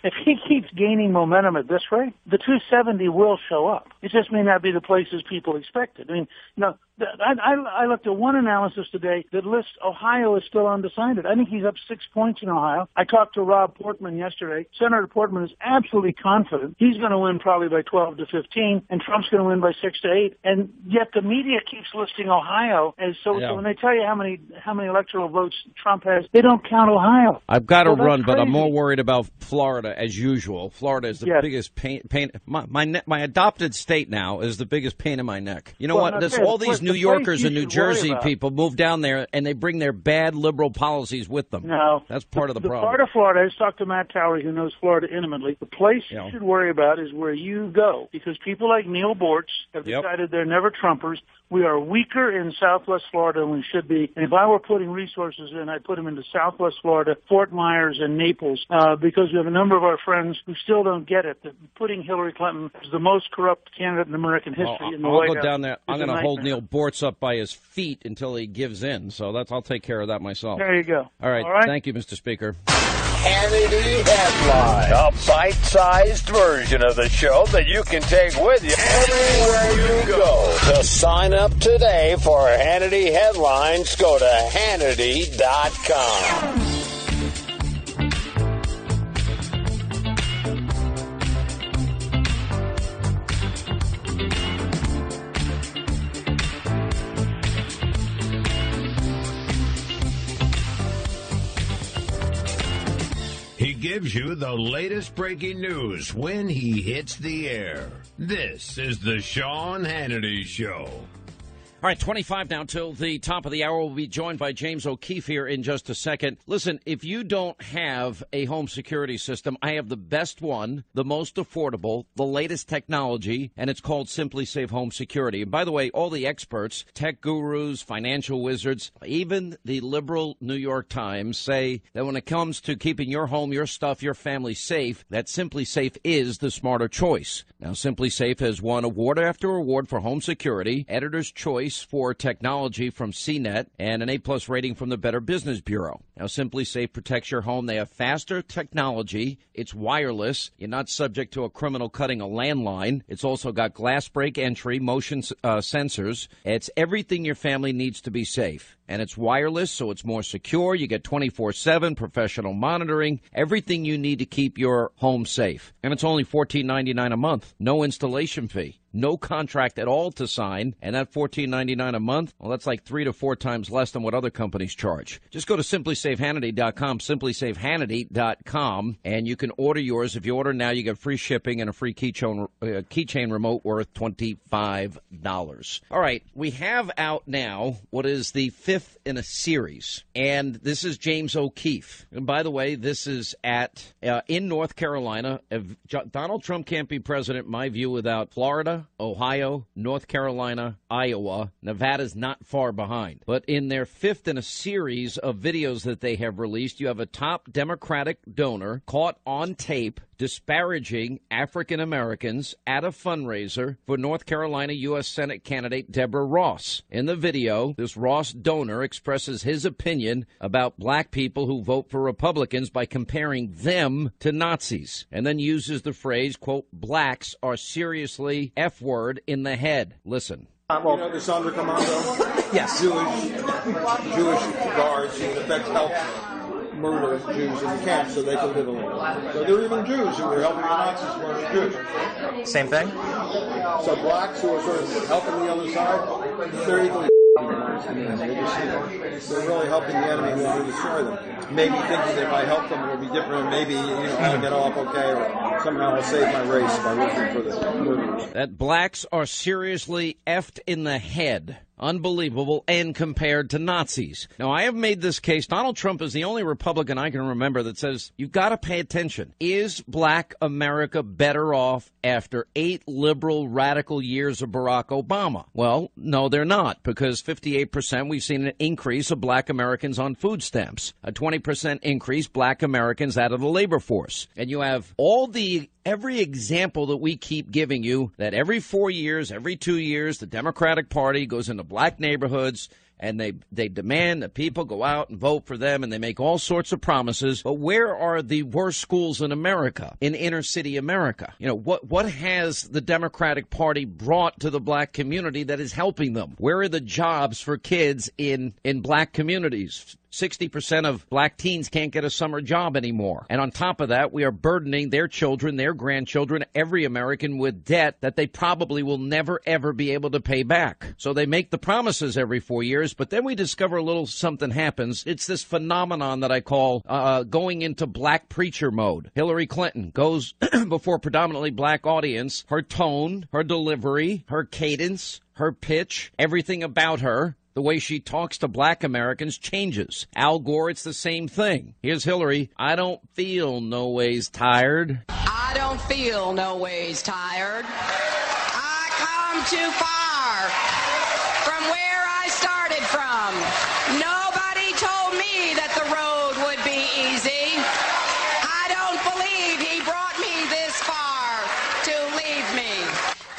Speaker 8: if he keeps gaining momentum at this rate, the 270 will show up. It just may not be the places people expected. I mean, I looked at one analysis today that lists Ohio is still undecided. I think he's up 6 points in Ohio. I talked to Rob Portman yesterday. Senator Portman is absolutely confident he's going to win probably by 12 to 15, and Trump's going to win by 6 to 8. And yet the media keeps listing Ohio as so when they tell you how many electoral votes Trump has, they don't count Ohio.
Speaker 6: I've got to run, but I'm more worried about Florida as usual. Florida is the biggest pain. My adopted state now is the biggest pain in my neck. You know what? There's all these New Yorkers and New Jersey people move down there, and they bring their bad liberal policies with them. No. That's part of the problem.
Speaker 8: Part of Florida, I just talked to Matt Towery, who knows Florida intimately. The place you should worry about is where you go, because people like Neil Bortz have decided they're never Trumpers. We are weaker in Southwest Florida than we should be. And if I were putting resources in, I'd put them into Southwest Florida, Fort Myers, and Naples, because we have a number of our friends who still don't get it, that putting Hillary Clinton as the most corrupt candidate in American history in the White House.
Speaker 6: I'll go down there. I'm going to hold Neil Bortz up by his feet until he gives in. So I'll take care of that myself.
Speaker 8: There you go.
Speaker 6: All right. Thank you, Mr. Speaker.
Speaker 4: Hannity Headline, a bite-sized version of the show that you can take with you everywhere you go. To sign up today for Hannity Headlines, go to Hannity.com. gives you the latest breaking news when he hits the air. This is the Sean Hannity Show.
Speaker 6: All right, 25 now till the top of the hour. We'll be joined by James O'Keefe here in just a second. Listen, if you don't have a home security system, I have the best one, the most affordable, the latest technology, and it's called Simply Safe Home Security. And by the way, all the experts, tech gurus, financial wizards, even the liberal New York Times say that when it comes to keeping your home, your stuff, your family safe, that Simply Safe is the smarter choice. Now, Simply Safe has won award after award for home security, editor's choice for technology from CNET, and an A-plus rating from the Better Business Bureau. Now, Simply Safe protects your home. They have faster technology. It's wireless. You're not subject to a criminal cutting a landline. It's also got glass break entry, motion sensors. It's everything your family needs to be safe. And it's wireless, so it's more secure. You get 24/7 professional monitoring, everything you need to keep your home safe. And it's only $14.99 a month. No installation fee. No contract at all to sign, and that $14.99 a month, well, that's like 3 to 4 times less than what other companies charge. Just go to simplysafehannity.com, simplysafehannity.com, and you can order yours. If you order now, you get free shipping and a free keychain remote worth $25. All right, we have out now what is the 5th in a series, and this is James O'Keefe. And by the way, this is at in North Carolina. If Donald Trump can't be president, in my view, without Florida, Ohio, North Carolina, Iowa. Nevada's not far behind. But in their 5th in a series of videos that they have released, you have a top Democratic donor caught on tape disparaging African Americans at a fundraiser for North Carolina U.S. Senate candidate Deborah Ross. In the video, this Ross donor expresses his opinion about black people who vote for Republicans by comparing them to Nazis, and then uses the phrase, quote, blacks are seriously F-word in the head. Listen.
Speaker 9: You know the Sandra Commando?
Speaker 10: Yes.
Speaker 9: Jewish guards who in effect helped murder Jews in the camp so they could live alone. So there were even Jews who were helping the Nazis murder Jews.
Speaker 10: Same thing?
Speaker 9: So blacks who are sort of helping the other side, they're equally they're really helping the enemy who will destroy them. Maybe thinking that if I help them, it'll be different, and maybe I'll get off okay, or somehow I'll save my race by looking for the murderers.
Speaker 6: That blacks are seriously effed in the head. Unbelievable, and compared to Nazis. Now, I have made this case. Donald Trump is the only Republican I can remember that says, you've got to pay attention. Is black America better off after 8 liberal, radical years of Barack Obama? Well, no, they're not, because 58%, we've seen an increase of black Americans on food stamps, a 20% increase black Americans out of the labor force. And you have every example that we keep giving you, that every 4 years, every 2 years, the Democratic Party goes into black neighborhoods and they demand that people go out and vote for them, and they make all sorts of promises. But where are the worst schools in America, in inner city America? What has the Democratic Party brought to the black community that is helping them? Where are the jobs for kids in black communities? 60% of black teens can't get a summer job anymore. And on top of that, we are burdening their children, their grandchildren, every American with debt that they probably will never, ever be able to pay back. So they make the promises every 4 years, but then we discover a little something happens. It's this phenomenon that I call going into black preacher mode. Hillary Clinton goes before a predominantly black audience. Her tone, her delivery, her cadence, her pitch, everything about her, the way she talks to black Americans changes. Al Gore, it's the same thing. Here's Hillary. I don't feel no ways tired.
Speaker 11: I don't feel no ways tired. I come too far from where I started from. Nobody told me that the road would be easy. I don't believe he brought me this far to leave me.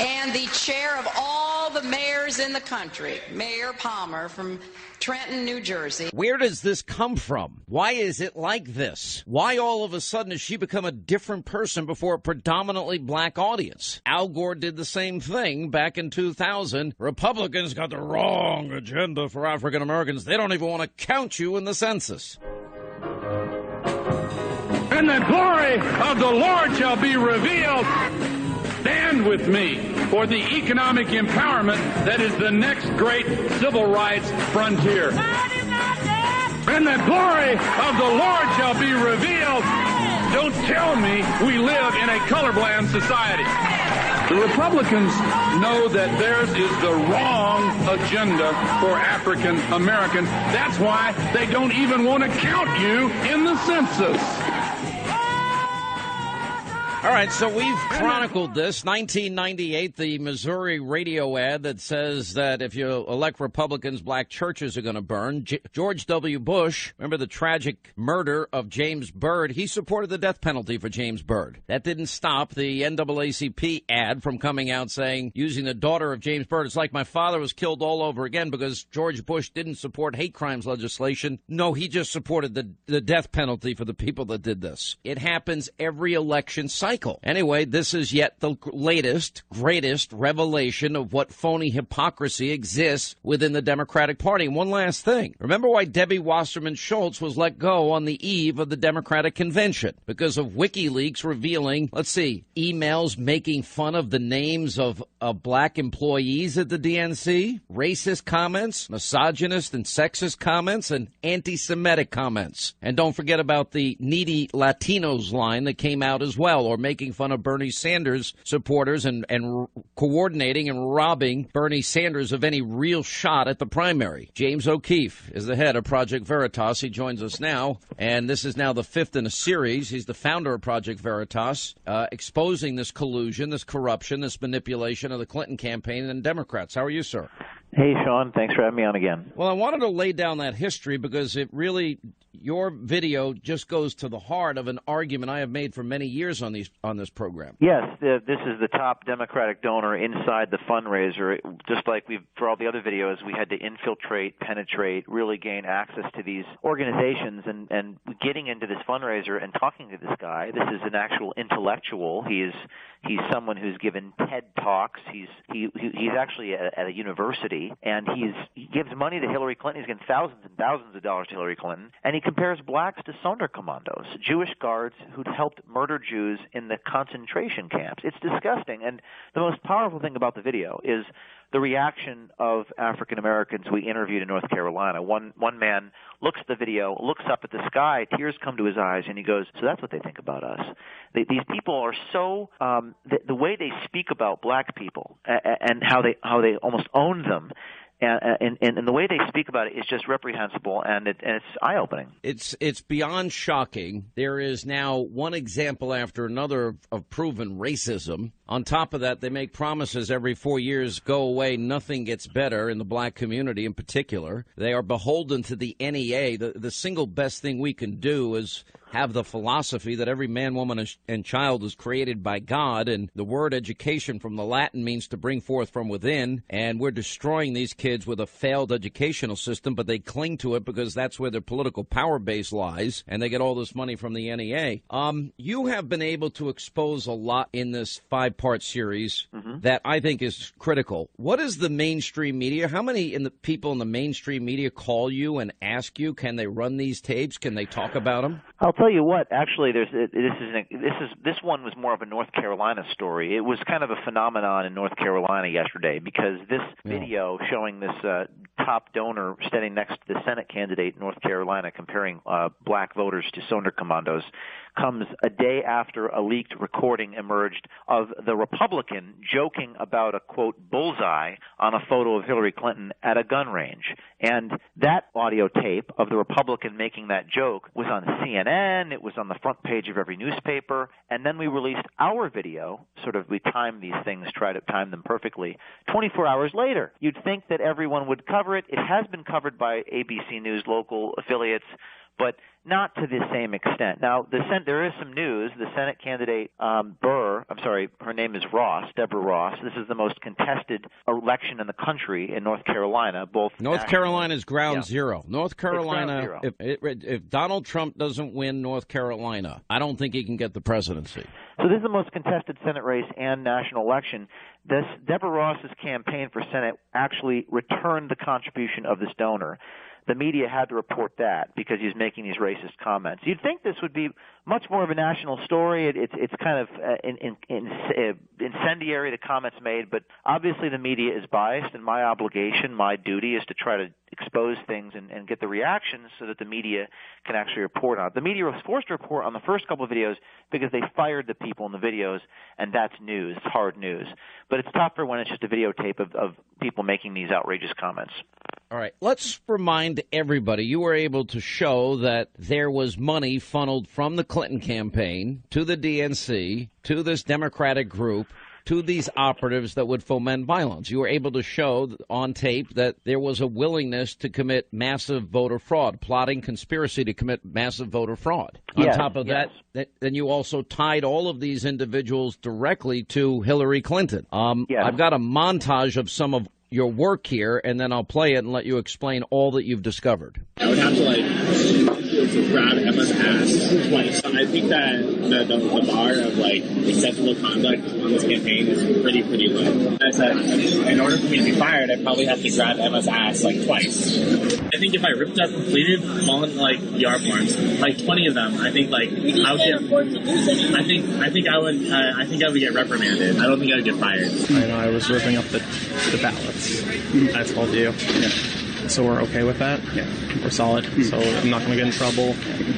Speaker 11: And the chair of all the mayors in the country, Mayor Palmer from Trenton, New Jersey.
Speaker 6: Where does this come from? Why is it like this? Why all of a sudden has she become a different person before a predominantly black audience? Al Gore did the same thing back in 2000. Republicans got the wrong agenda for African Americans. They don't even want to count you in the census.
Speaker 12: And the glory of the Lord shall be revealed. Stand with me for the economic empowerment that is the next great civil rights frontier. And the glory of the Lord shall be revealed. Don't tell me we live in a colorblind society. The Republicans know that theirs is the wrong agenda for African Americans. That's why they don't even want to count you in the census.
Speaker 6: All right, so we've chronicled this. 1998, the Missouri radio ad that says that if you elect Republicans, black churches are going to burn. George W. Bush, remember the tragic murder of James Byrd? He supported the death penalty for James Byrd. That didn't stop the NAACP ad from coming out saying, using the daughter of James Byrd, it's like my father was killed all over again because George Bush didn't support hate crimes legislation. No, he just supported the death penalty for the people that did this. It happens every election cycle. Anyway, this is yet the latest, greatest revelation of what phony hypocrisy exists within the Democratic Party. And one last thing. Remember why Debbie Wasserman Schultz was let go on the eve of the Democratic Convention? Because of WikiLeaks revealing, emails making fun of the names of black employees at the DNC, racist comments, misogynist and sexist comments, and anti-Semitic comments. And don't forget about the needy Latinos line that came out as well, or making fun of Bernie Sanders supporters and coordinating and robbing Bernie Sanders of any real shot at the primary. James O'Keefe is the head of Project Veritas. He joins us now, and this is now the fifth in a series. He's the founder of Project Veritas, exposing this collusion, this corruption, this manipulation of the Clinton campaign and Democrats. How are you, sir?
Speaker 13: Hey, Sean. Thanks for having me on again.
Speaker 6: Well, I wanted to lay down that history because it really, your video just goes to the heart of an argument I have made for many years on this program.
Speaker 13: Yes, this is the top Democratic donor inside the fundraiser. Just like for all the other videos, we had to infiltrate, penetrate, really gain access to these organizations, and getting into this fundraiser and talking to this guy. This is an actual intellectual. He's someone who's given TED Talks. He's actually at a university, and he gives money to Hillary Clinton. He's given thousands and thousands of dollars to Hillary Clinton, and he compares blacks to Sonderkommandos, Jewish guards who'd helped murder Jews in the concentration camps. It's disgusting, and the most powerful thing about the video is the reaction of African Americans we interviewed in North Carolina. One man looks at the video, looks up at the sky, tears come to his eyes, and he goes, "So that's what they think about us." These people are so the way they speak about black people and how they almost own them. And the way they speak about it is just reprehensible, and it's eye-opening.
Speaker 6: It's beyond shocking. There is now one example after another of proven racism. On top of that, they make promises every 4 years, go away, nothing gets better in the black community in particular. They are beholden to the NEA. The single best thing we can do is have the philosophy that every man, woman, and child is created by God, and the word education from the Latin means to bring forth from within, and we're destroying these kids with a failed educational system, but they cling to it because that's where their political power base lies, and they get all this money from the NEA. You have been able to expose a lot in this 5-part series that I think is critical. What is the mainstream media? How many people in the mainstream media call you and ask you, can they run these tapes? Can they talk about them?
Speaker 13: I'll tell you what. Actually, this one was more of a North Carolina story. It was kind of a phenomenon in North Carolina yesterday because this video showing this top donor standing next to the Senate candidate in North Carolina comparing black voters to Sonderkommandos comes a day after a leaked recording emerged of the Republican joking about a, quote, bullseye on a photo of Hillary Clinton at a gun range. And that audio tape of the Republican making that joke was on CNN. It was on the front page of every newspaper. And then we released our video, we timed these things, try to time them perfectly, 24 hours later. You'd think that everyone would cover it. It has been covered by ABC News local affiliates, but not to the same extent. Now, there is some news. The Senate candidate her name is Deborah Ross. This is the most contested election in the country in North Carolina.
Speaker 6: North Carolina is ground zero. North Carolina, if Donald Trump doesn't win North Carolina, I don't think he can get the presidency.
Speaker 13: So this is the most contested Senate race and national election. Deborah Ross's campaign for Senate actually returned the contribution of this donor. The media had to report that because he's making these racist comments. You'd think this would be much more of a national story. It's kind of incendiary, the comments made, but obviously the media is biased, and my obligation, my duty is to try to expose things and get the reactions so that the media can actually report on it. The media was forced to report on the first couple of videos because they fired the people in the videos, and that's news. It's hard news. But it's tougher when it's just a videotape of people making these outrageous comments.
Speaker 6: All right, let's remind everybody, you were able to show that there was money funneled from the Clinton campaign to the DNC, to this Democratic group, to these operatives that would foment violence. You were able to show on tape that there was a willingness to commit massive voter fraud, plotting conspiracy to commit massive voter fraud. On top of that, then you also tied all of these individuals directly to Hillary Clinton. I've got a montage of some of your work here, and then I'll play it and let you explain all that you've discovered.
Speaker 14: I would have to grab Emma's ass twice. I think that the bar of acceptable conduct on this campaign is pretty low. I said, in order for me to be fired, I probably have to grab Emma's ass twice. I think if I ripped up completed fallen yard forms, 20 of them, I think I would get reprimanded. I don't think I would get fired.
Speaker 15: I know I was ripping up the ballots. I told you. Yeah. So we're okay with that? Yeah. We're solid. So I'm not going to get in trouble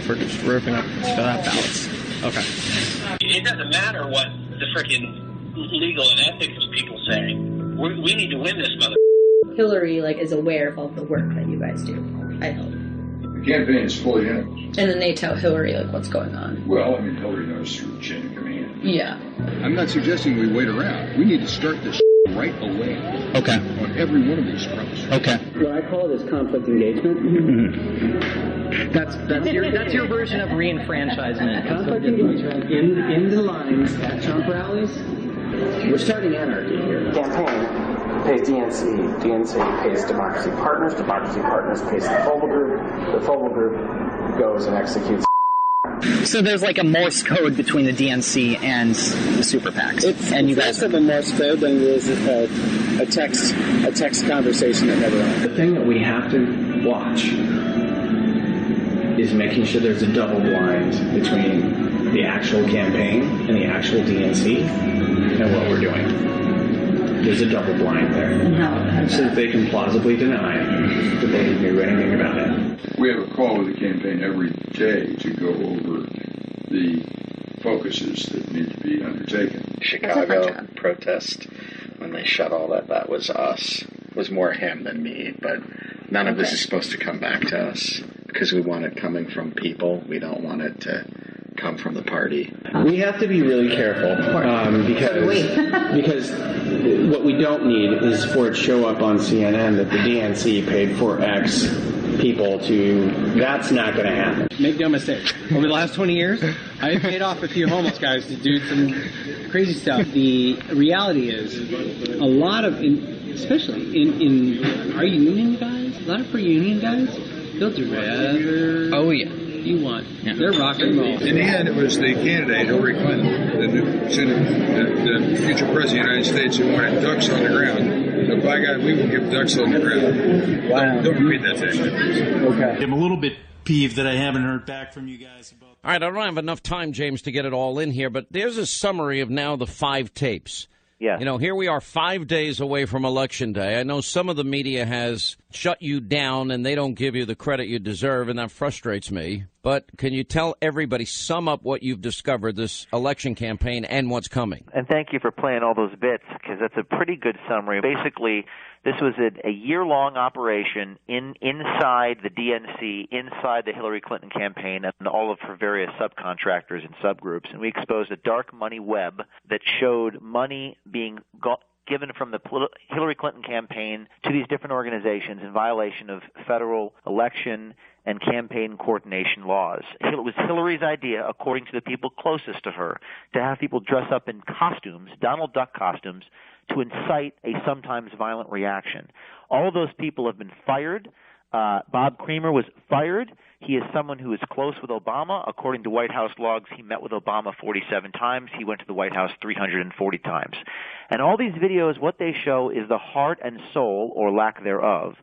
Speaker 15: for just ripping up that ballots. Okay.
Speaker 16: It doesn't matter what the freaking legal and ethics people say. We need to win this mother.
Speaker 17: Hillary is aware of all the work that you guys do. I hope.
Speaker 18: The campaign is fully in it.
Speaker 17: And then they tell Hillary what's going on.
Speaker 18: Well, Hillary knows through chain of command.
Speaker 17: Yeah.
Speaker 18: I'm not suggesting we wait around. We need to start this right away.
Speaker 15: Okay.
Speaker 18: On every one of these fronts.
Speaker 15: Okay.
Speaker 19: What I call it is conflict engagement.
Speaker 15: Mm-hmm.
Speaker 19: That's your version of reenfranchisement. Conflict engagement in the lines at Trump rallies. We're starting anarchy here.
Speaker 20: Campaign pays DNC. DNC pays Democracy Partners. Democracy Partners pays the Fogel Group. The Fogel Group goes and executes.
Speaker 19: So there's a Morse code between the DNC and the super PACs.
Speaker 14: It's less of a Morse code than it is a text conversation that never ends.
Speaker 19: The thing that we have to watch is making sure there's a double blind between the actual campaign and the actual DNC and what we're doing. There's a double blind there. So that they can plausibly deny that they knew anything about it.
Speaker 18: We have a call with the campaign every day to go over the focuses that need to be undertaken.
Speaker 21: Chicago protest, when they shut all that was us. It was more him than me, but none of this is supposed to come back to us because we want it coming from people. We don't want it to come from the party.
Speaker 19: We have to be really careful because what we don't need is for it to show up on CNN that the DNC paid for X people to. That's not going to happen.
Speaker 14: Make no mistake. Over the last 20 years, I've paid off a few homeless guys to do some crazy stuff. The reality is, a lot of, especially in our union guys, a lot of our union guys, they'll do whatever. Oh yeah. You want. Yeah. They're rock and roll.
Speaker 18: In the end, it was the candidate, Hillary Clinton, the future president of the United States, who wanted ducks on the ground. So, by God, we will give ducks on the ground. Wow. Don't repeat that thing.
Speaker 22: Okay. I'm a little bit peeved that I haven't heard back from you guys about.
Speaker 6: All right, I don't have enough time, James, to get it all in here, but there's a summary of now the 5 tapes.
Speaker 13: Yeah.
Speaker 6: Here we are 5 days away from Election Day. I know some of the media has shut you down and they don't give you the credit you deserve, and that frustrates me. But can you tell everybody, sum up what you've discovered this election campaign and what's coming?
Speaker 13: And thank you for playing all those bits, because that's a pretty good summary. Basically, this was a year-long operation inside the DNC, inside the Hillary Clinton campaign, and all of her various subcontractors and subgroups. And we exposed a dark money web that showed money being given from the Hillary Clinton campaign to these different organizations in violation of federal election and campaign coordination laws. It was Hillary's idea, according to the people closest to her, to have people dress up in costumes, Donald Duck costumes, to incite a sometimes violent reaction. All of those people have been fired. Bob Creamer was fired. He is someone who is close with Obama. According to White House logs, he met with Obama 47 times. He went to the White House 340 times. And all these videos, what they show is the heart and soul, or lack thereof,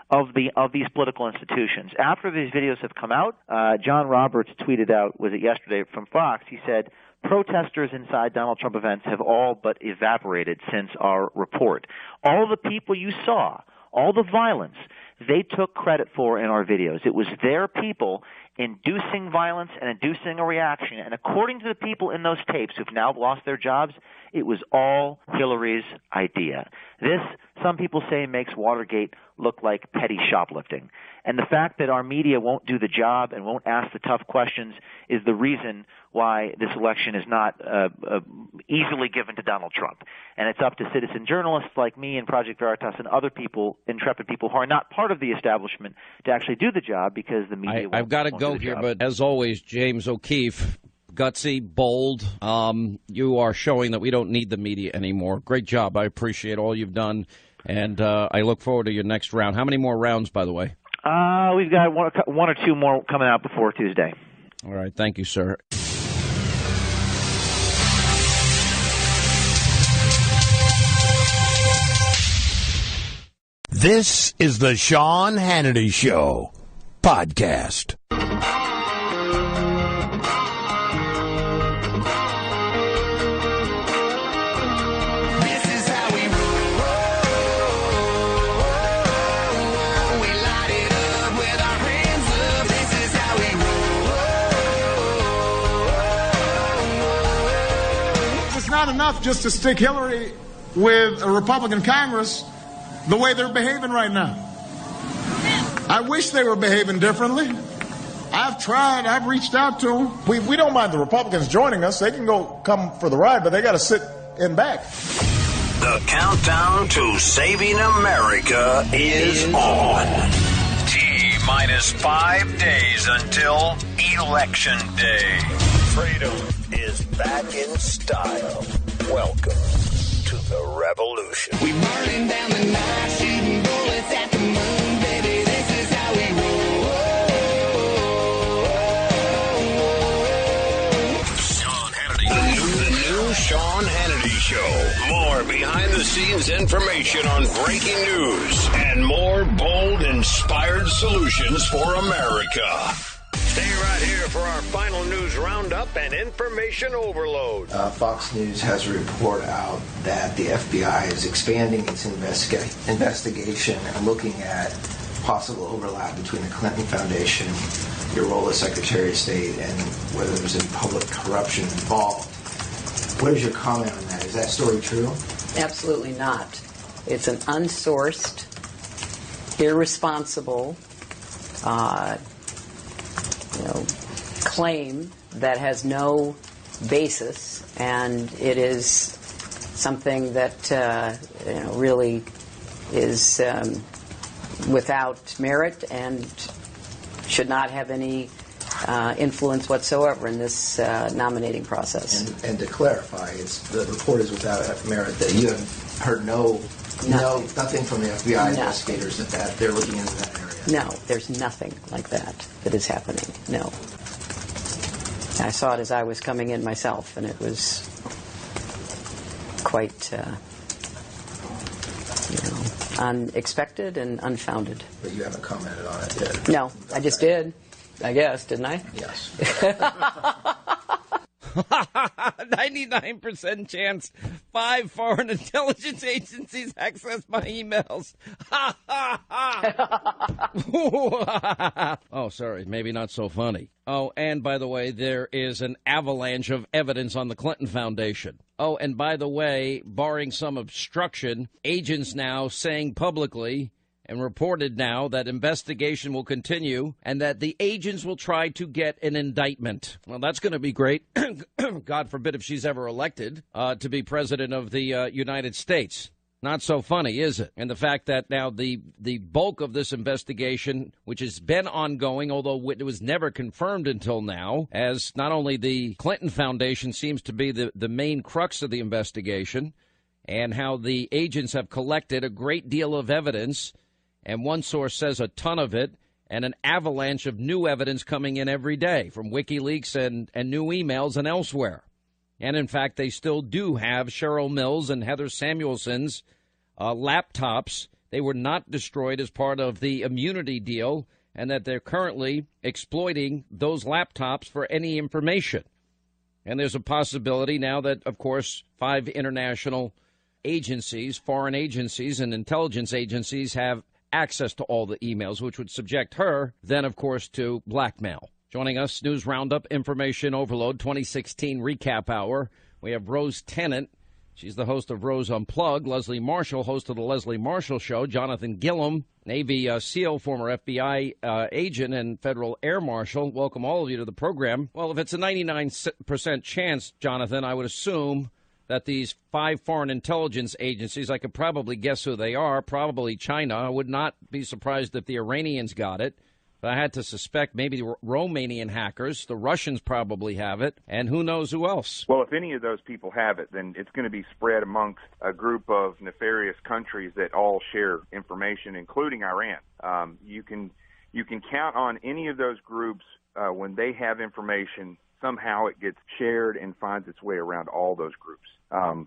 Speaker 13: of these political institutions. After these videos have come out, John Roberts tweeted out, was it yesterday, from Fox, he said, protesters inside Donald Trump events have all but evaporated since our report. All the people you saw, all the violence, they took credit for in our videos. It was their people inducing violence and inducing a reaction. And according to the people in those tapes who've now lost their jobs, it was all Hillary's idea. This, some people say, makes Watergate look like petty shoplifting. And the fact that our media won't do the job and won't ask the tough questions is the reason why this election is not easily given to Donald Trump. And it's up to citizen journalists like me and Project Veritas and other people, intrepid people who are not part of the establishment, to actually do the job, because the media
Speaker 6: I've got to go here, but as always, James O'Keefe, gutsy, bold. You are showing that we don't need the media anymore. Great job. I appreciate all you've done, and I look forward to your next round. How many more rounds, by the way?
Speaker 13: We've got one or two more coming out before Tuesday.
Speaker 6: All right. Thank you, sir.
Speaker 4: This is the Sean Hannity Show podcast.
Speaker 3: It's not enough just to stick Hillary with a Republican Congress the way they're behaving right now. I wish they were behaving differently. I've tried. I've reached out to them. We don't mind the Republicans joining us. They can come for the ride, but they got to sit in back.
Speaker 4: The countdown to saving America is on. T-minus 5 days until Election Day. Freedom is back in style. Welcome to the revolution.
Speaker 2: We burning down the night, shooting bullets at the moon, baby. This is how we roll.
Speaker 4: Sean Hannity. The new Sean Hannity Show. More behind-the-scenes information on breaking news and more bold, inspired solutions for America. Stay right here for our final news roundup and information overload.
Speaker 1: Fox News has a report out that the FBI is expanding its investigation and looking at possible overlap between the Clinton Foundation, your role as Secretary of State, and whether there's any public corruption involved. What is your comment on that? Is that story true?
Speaker 5: Absolutely not. It's an unsourced, irresponsible claim that has no basis, and it is something that really is without merit and should not have any influence whatsoever in this nominating process.
Speaker 1: And to clarify, the report is without merit, that you have heard nothing from the FBI investigators that they're looking into that area.
Speaker 5: No, there's nothing like that is happening. No. I saw it as I was coming in myself, and it was quite, unexpected and unfounded.
Speaker 1: But you haven't commented on it yet.
Speaker 5: No, I just did, I guess, didn't I?
Speaker 1: Yes.
Speaker 6: 99% chance 5 foreign intelligence agencies access my emails. Oh, sorry. Maybe not so funny. Oh, and by the way, there is an avalanche of evidence on the Clinton Foundation. Oh, and by the way, barring some obstruction, agents now saying publicly and reported now that investigation will continue and that the agents will try to get an indictment. Well, that's going to be great. God forbid if she's ever elected to be president of the United States. Not so funny, is it? And the fact that now the bulk of this investigation, which has been ongoing, although it was never confirmed until now, as not only the Clinton Foundation seems to be the main crux of the investigation, and how the agents have collected a great deal of evidence, and one source says a ton of it, and an avalanche of new evidence coming in every day from WikiLeaks and new emails and elsewhere. And, in fact, they still do have Cheryl Mills and Heather Samuelson's laptops. They were not destroyed as part of the immunity deal, and that they're currently exploiting those laptops for any information. And there's a possibility now that, of course, 5 international agencies, foreign agencies and intelligence agencies have access to all the emails, which would subject her then, of course, to blackmail. Joining us, News Roundup, Information Overload, 2016 Recap Hour. We have Rose Tennent. She's the host of Rose Unplugged. Leslie Marshall, host of The Leslie Marshall Show. Jonathan Gilliam, Navy SEAL, former FBI agent and federal air marshal. Welcome all of you to the program. Well, if it's a 99% chance, Jonathan, I would assume that these 5 foreign intelligence agencies, I could probably guess who they are, probably China. I would not be surprised if the Iranians got it. But I had to suspect maybe the Romanian hackers. The Russians probably have it, and who knows who else.
Speaker 7: Well, if any of those people have it, then it's going to be spread amongst a group of nefarious countries that all share information, including Iran. You can count on any of those groups when they have information. Somehow it gets shared and finds its way around all those groups.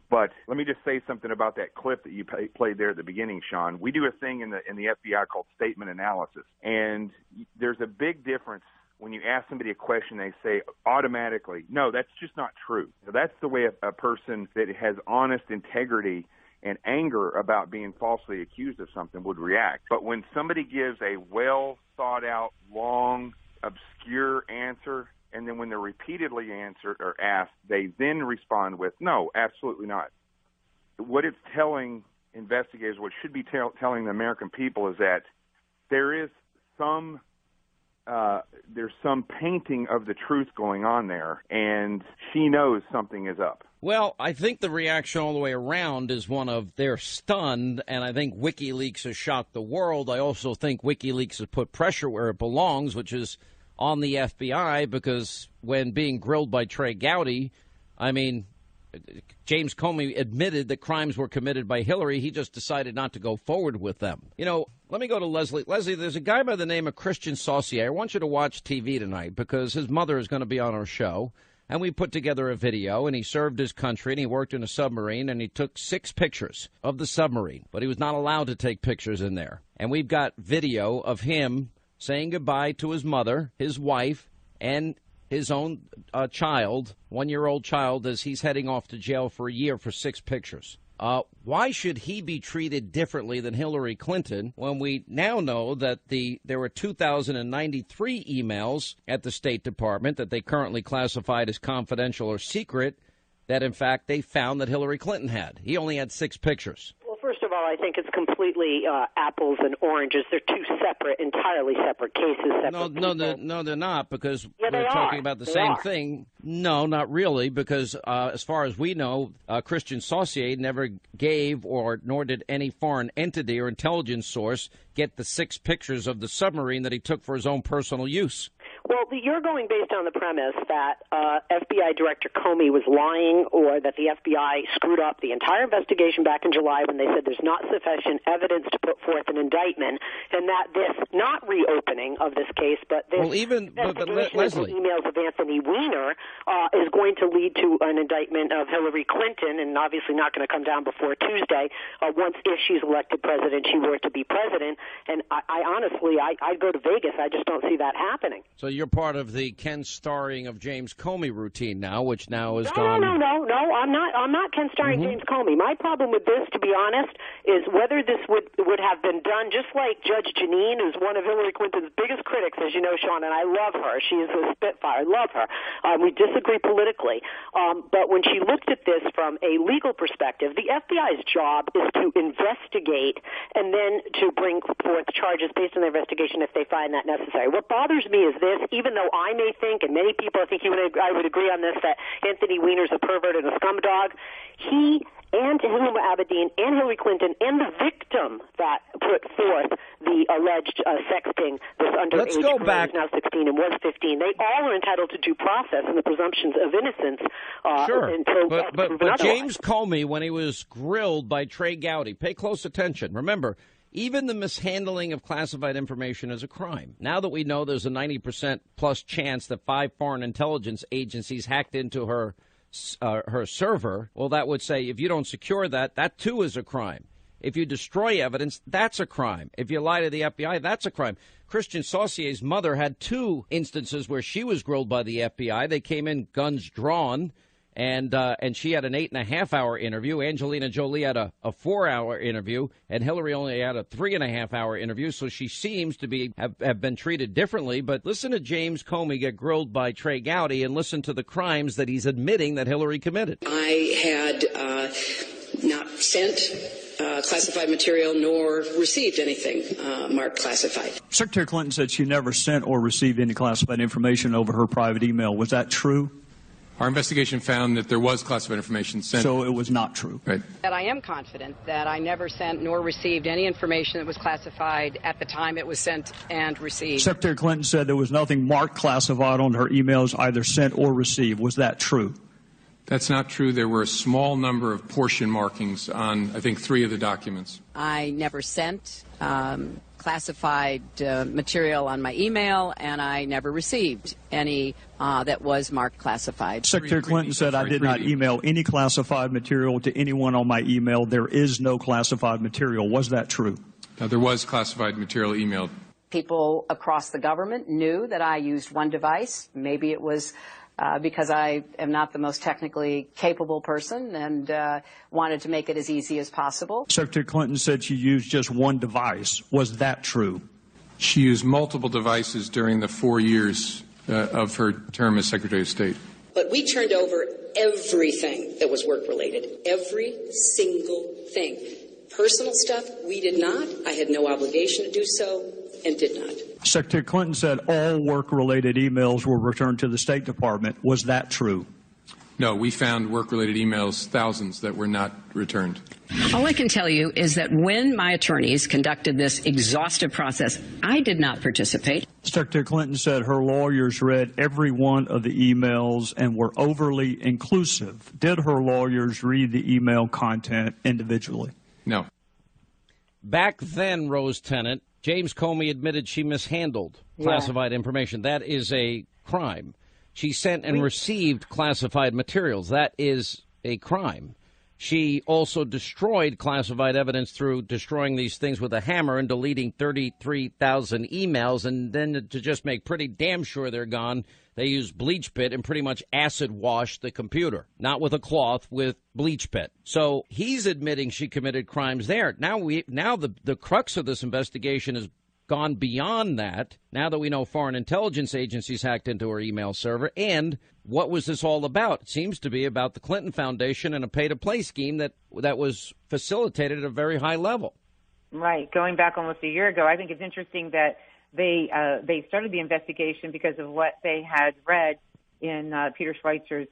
Speaker 7: But let me just say something about that clip that you played there at the beginning, Sean. We do a thing in the FBI called statement analysis, and there's a big difference when you ask somebody a question. They say automatically, "No, that's just not true." So that's the way a person that has honest integrity and anger about being falsely accused of something would react. But when somebody gives a well thought out, long, obscure answer, and then when they're repeatedly answered or asked, they then respond with, "No, absolutely not." What it's telling investigators, what should be telling the American people, is that there's some painting of the truth going on there, and she knows something is up.
Speaker 6: Well, I think the reaction all the way around is one of they're stunned, and I think WikiLeaks has shocked the world. I also think WikiLeaks has put pressure where it belongs, which is on the FBI, because when being grilled by Trey Gowdy, I mean, James Comey admitted that crimes were committed by Hillary. He just decided not to go forward with them. You know, let me go to Leslie. Leslie, there's a guy by the name of Christian Saucier. I want you to watch TV tonight because his mother is going to be on our show. And we put together a video, and he served his country, and he worked in a submarine, and he took 6 pictures of the submarine. But he was not allowed to take pictures in there. And we've got video of him saying goodbye to his mother, his wife, and his own child, 1-year-old child, as he's heading off to jail for a year for 6 pictures. Why should he be treated differently than Hillary Clinton when we now know that there were 2,093 emails at the State Department that they currently classified as confidential or secret that, in fact, they found that Hillary Clinton had? He only had 6 pictures.
Speaker 8: First of all, I think it's completely apples and oranges. They're 2 entirely separate cases.
Speaker 6: No, they're not, because we're talking about the same thing. No, not really, because as far as we know, Christian Saucier never gave nor did any foreign entity or intelligence source get the 6 pictures of the submarine that he took for his own personal use.
Speaker 8: Well, you're going based on the premise that FBI Director Comey was lying, or that the FBI screwed up the entire investigation back in July when they said there's not sufficient evidence to put forth an indictment, and that this not reopening of this case, but this
Speaker 6: Leslie,
Speaker 8: emails of Anthony Weiner is going to lead to an indictment of Hillary Clinton, and obviously not going to come down before Tuesday. If she's elected president, she were to be president. And I honestly, I'd go to Vegas. I just don't see that happening.
Speaker 6: So you're part of the Ken starring of James Comey routine now, which now is gone.
Speaker 8: No. I'm not Ken starring James Comey. My problem with this, to be honest, is whether this would have been done just like Judge Jeanine, who's one of Hillary Clinton's biggest critics, as you know, Sean, and I love her. She is a spitfire. I love her. We disagree politically. But when she looked at this from a legal perspective, the FBI's job is to investigate and then to bring forth charges based on the investigation if they find that necessary. What bothers me is this, even though I may think, and many people I think I would agree on this, that Anthony Weiner's a pervert and a scumdog, he and Huma Abedin and Hillary Clinton and the victim that put forth the alleged sexting, this underage girl who's now 16 and was 15, they all are entitled to due process and the presumptions of innocence.
Speaker 6: But James Comey, when he was grilled by Trey Gowdy, pay close attention. Remember, even the mishandling of classified information is a crime. Now that we know there's a 90% plus chance that 5 foreign intelligence agencies hacked into her server, well, that would say if you don't secure that, that too is a crime. If you destroy evidence, that's a crime. If you lie to the FBI, that's a crime. Christian Saucier's mother had 2 instances where she was grilled by the FBI. They came in guns drawn, And she had an 8.5-hour interview. Angelina Jolie had a 4-hour interview, and Hillary only had a 3.5-hour interview. So she seems to have been treated differently. But listen to James Comey get grilled by Trey Gowdy, and listen to the crimes that he's admitting that Hillary committed.
Speaker 9: I had not sent classified material nor received anything marked classified.
Speaker 10: Secretary Clinton said she never sent or received any classified information over her private email. Was that true?
Speaker 23: Our investigation found that there was classified information sent.
Speaker 10: So it was not true.
Speaker 23: Right.
Speaker 5: That I am confident that I never sent nor received any information that was classified at the time it was sent and received.
Speaker 10: Secretary Clinton said there was nothing marked classified on her emails, either sent or received. Was that true?
Speaker 23: That's not true. There were a small number of portion markings on, I think, 3 of the documents.
Speaker 5: I never sent classified material on my email, and I never received any that was marked classified.
Speaker 10: Secretary Clinton said I did not email any classified material to anyone on my email. There is no classified material. Was that true?
Speaker 23: There was classified material emailed.
Speaker 5: People across the government knew that I used one device. Maybe it was because I am not the most technically capable person and wanted to make it as easy as possible.
Speaker 10: Secretary Clinton said she used just one device. Was that true?
Speaker 23: She used multiple devices during the 4 years of her term as Secretary of State.
Speaker 9: But we turned over everything that was work-related, every single thing. Personal stuff, we did not. I had no obligation to do so and did not.
Speaker 10: Secretary Clinton said all work-related emails were returned to the State Department. Was that true?
Speaker 23: No, we found work-related emails, thousands, that were not returned.
Speaker 5: All I can tell you is that when my attorneys conducted this exhaustive process, I did not participate.
Speaker 10: Secretary Clinton said her lawyers read every one of the emails and were overly inclusive. Did her lawyers read the email content individually?
Speaker 23: No.
Speaker 6: Back then, Rose Tennant, James Comey admitted she mishandled classified information. That is a crime. She sent and received classified materials. That is a crime. She also destroyed classified evidence through destroying these things with a hammer and deleting 33,000 emails. And then to just make pretty damn sure they're gone, they used bleach pit and pretty much acid washed the computer. Not with a cloth, with bleach pit. So he's admitting she committed crimes there. Now the crux of this investigation is gone beyond that, now that we know foreign intelligence agencies hacked into her email server. And what was this all about? It seems to be about the Clinton Foundation and a pay-to-play scheme that was facilitated at a very high level.
Speaker 24: Right. Going back almost a year ago, I think it's interesting that they started the investigation because of what they had read in Peter Schweitzer's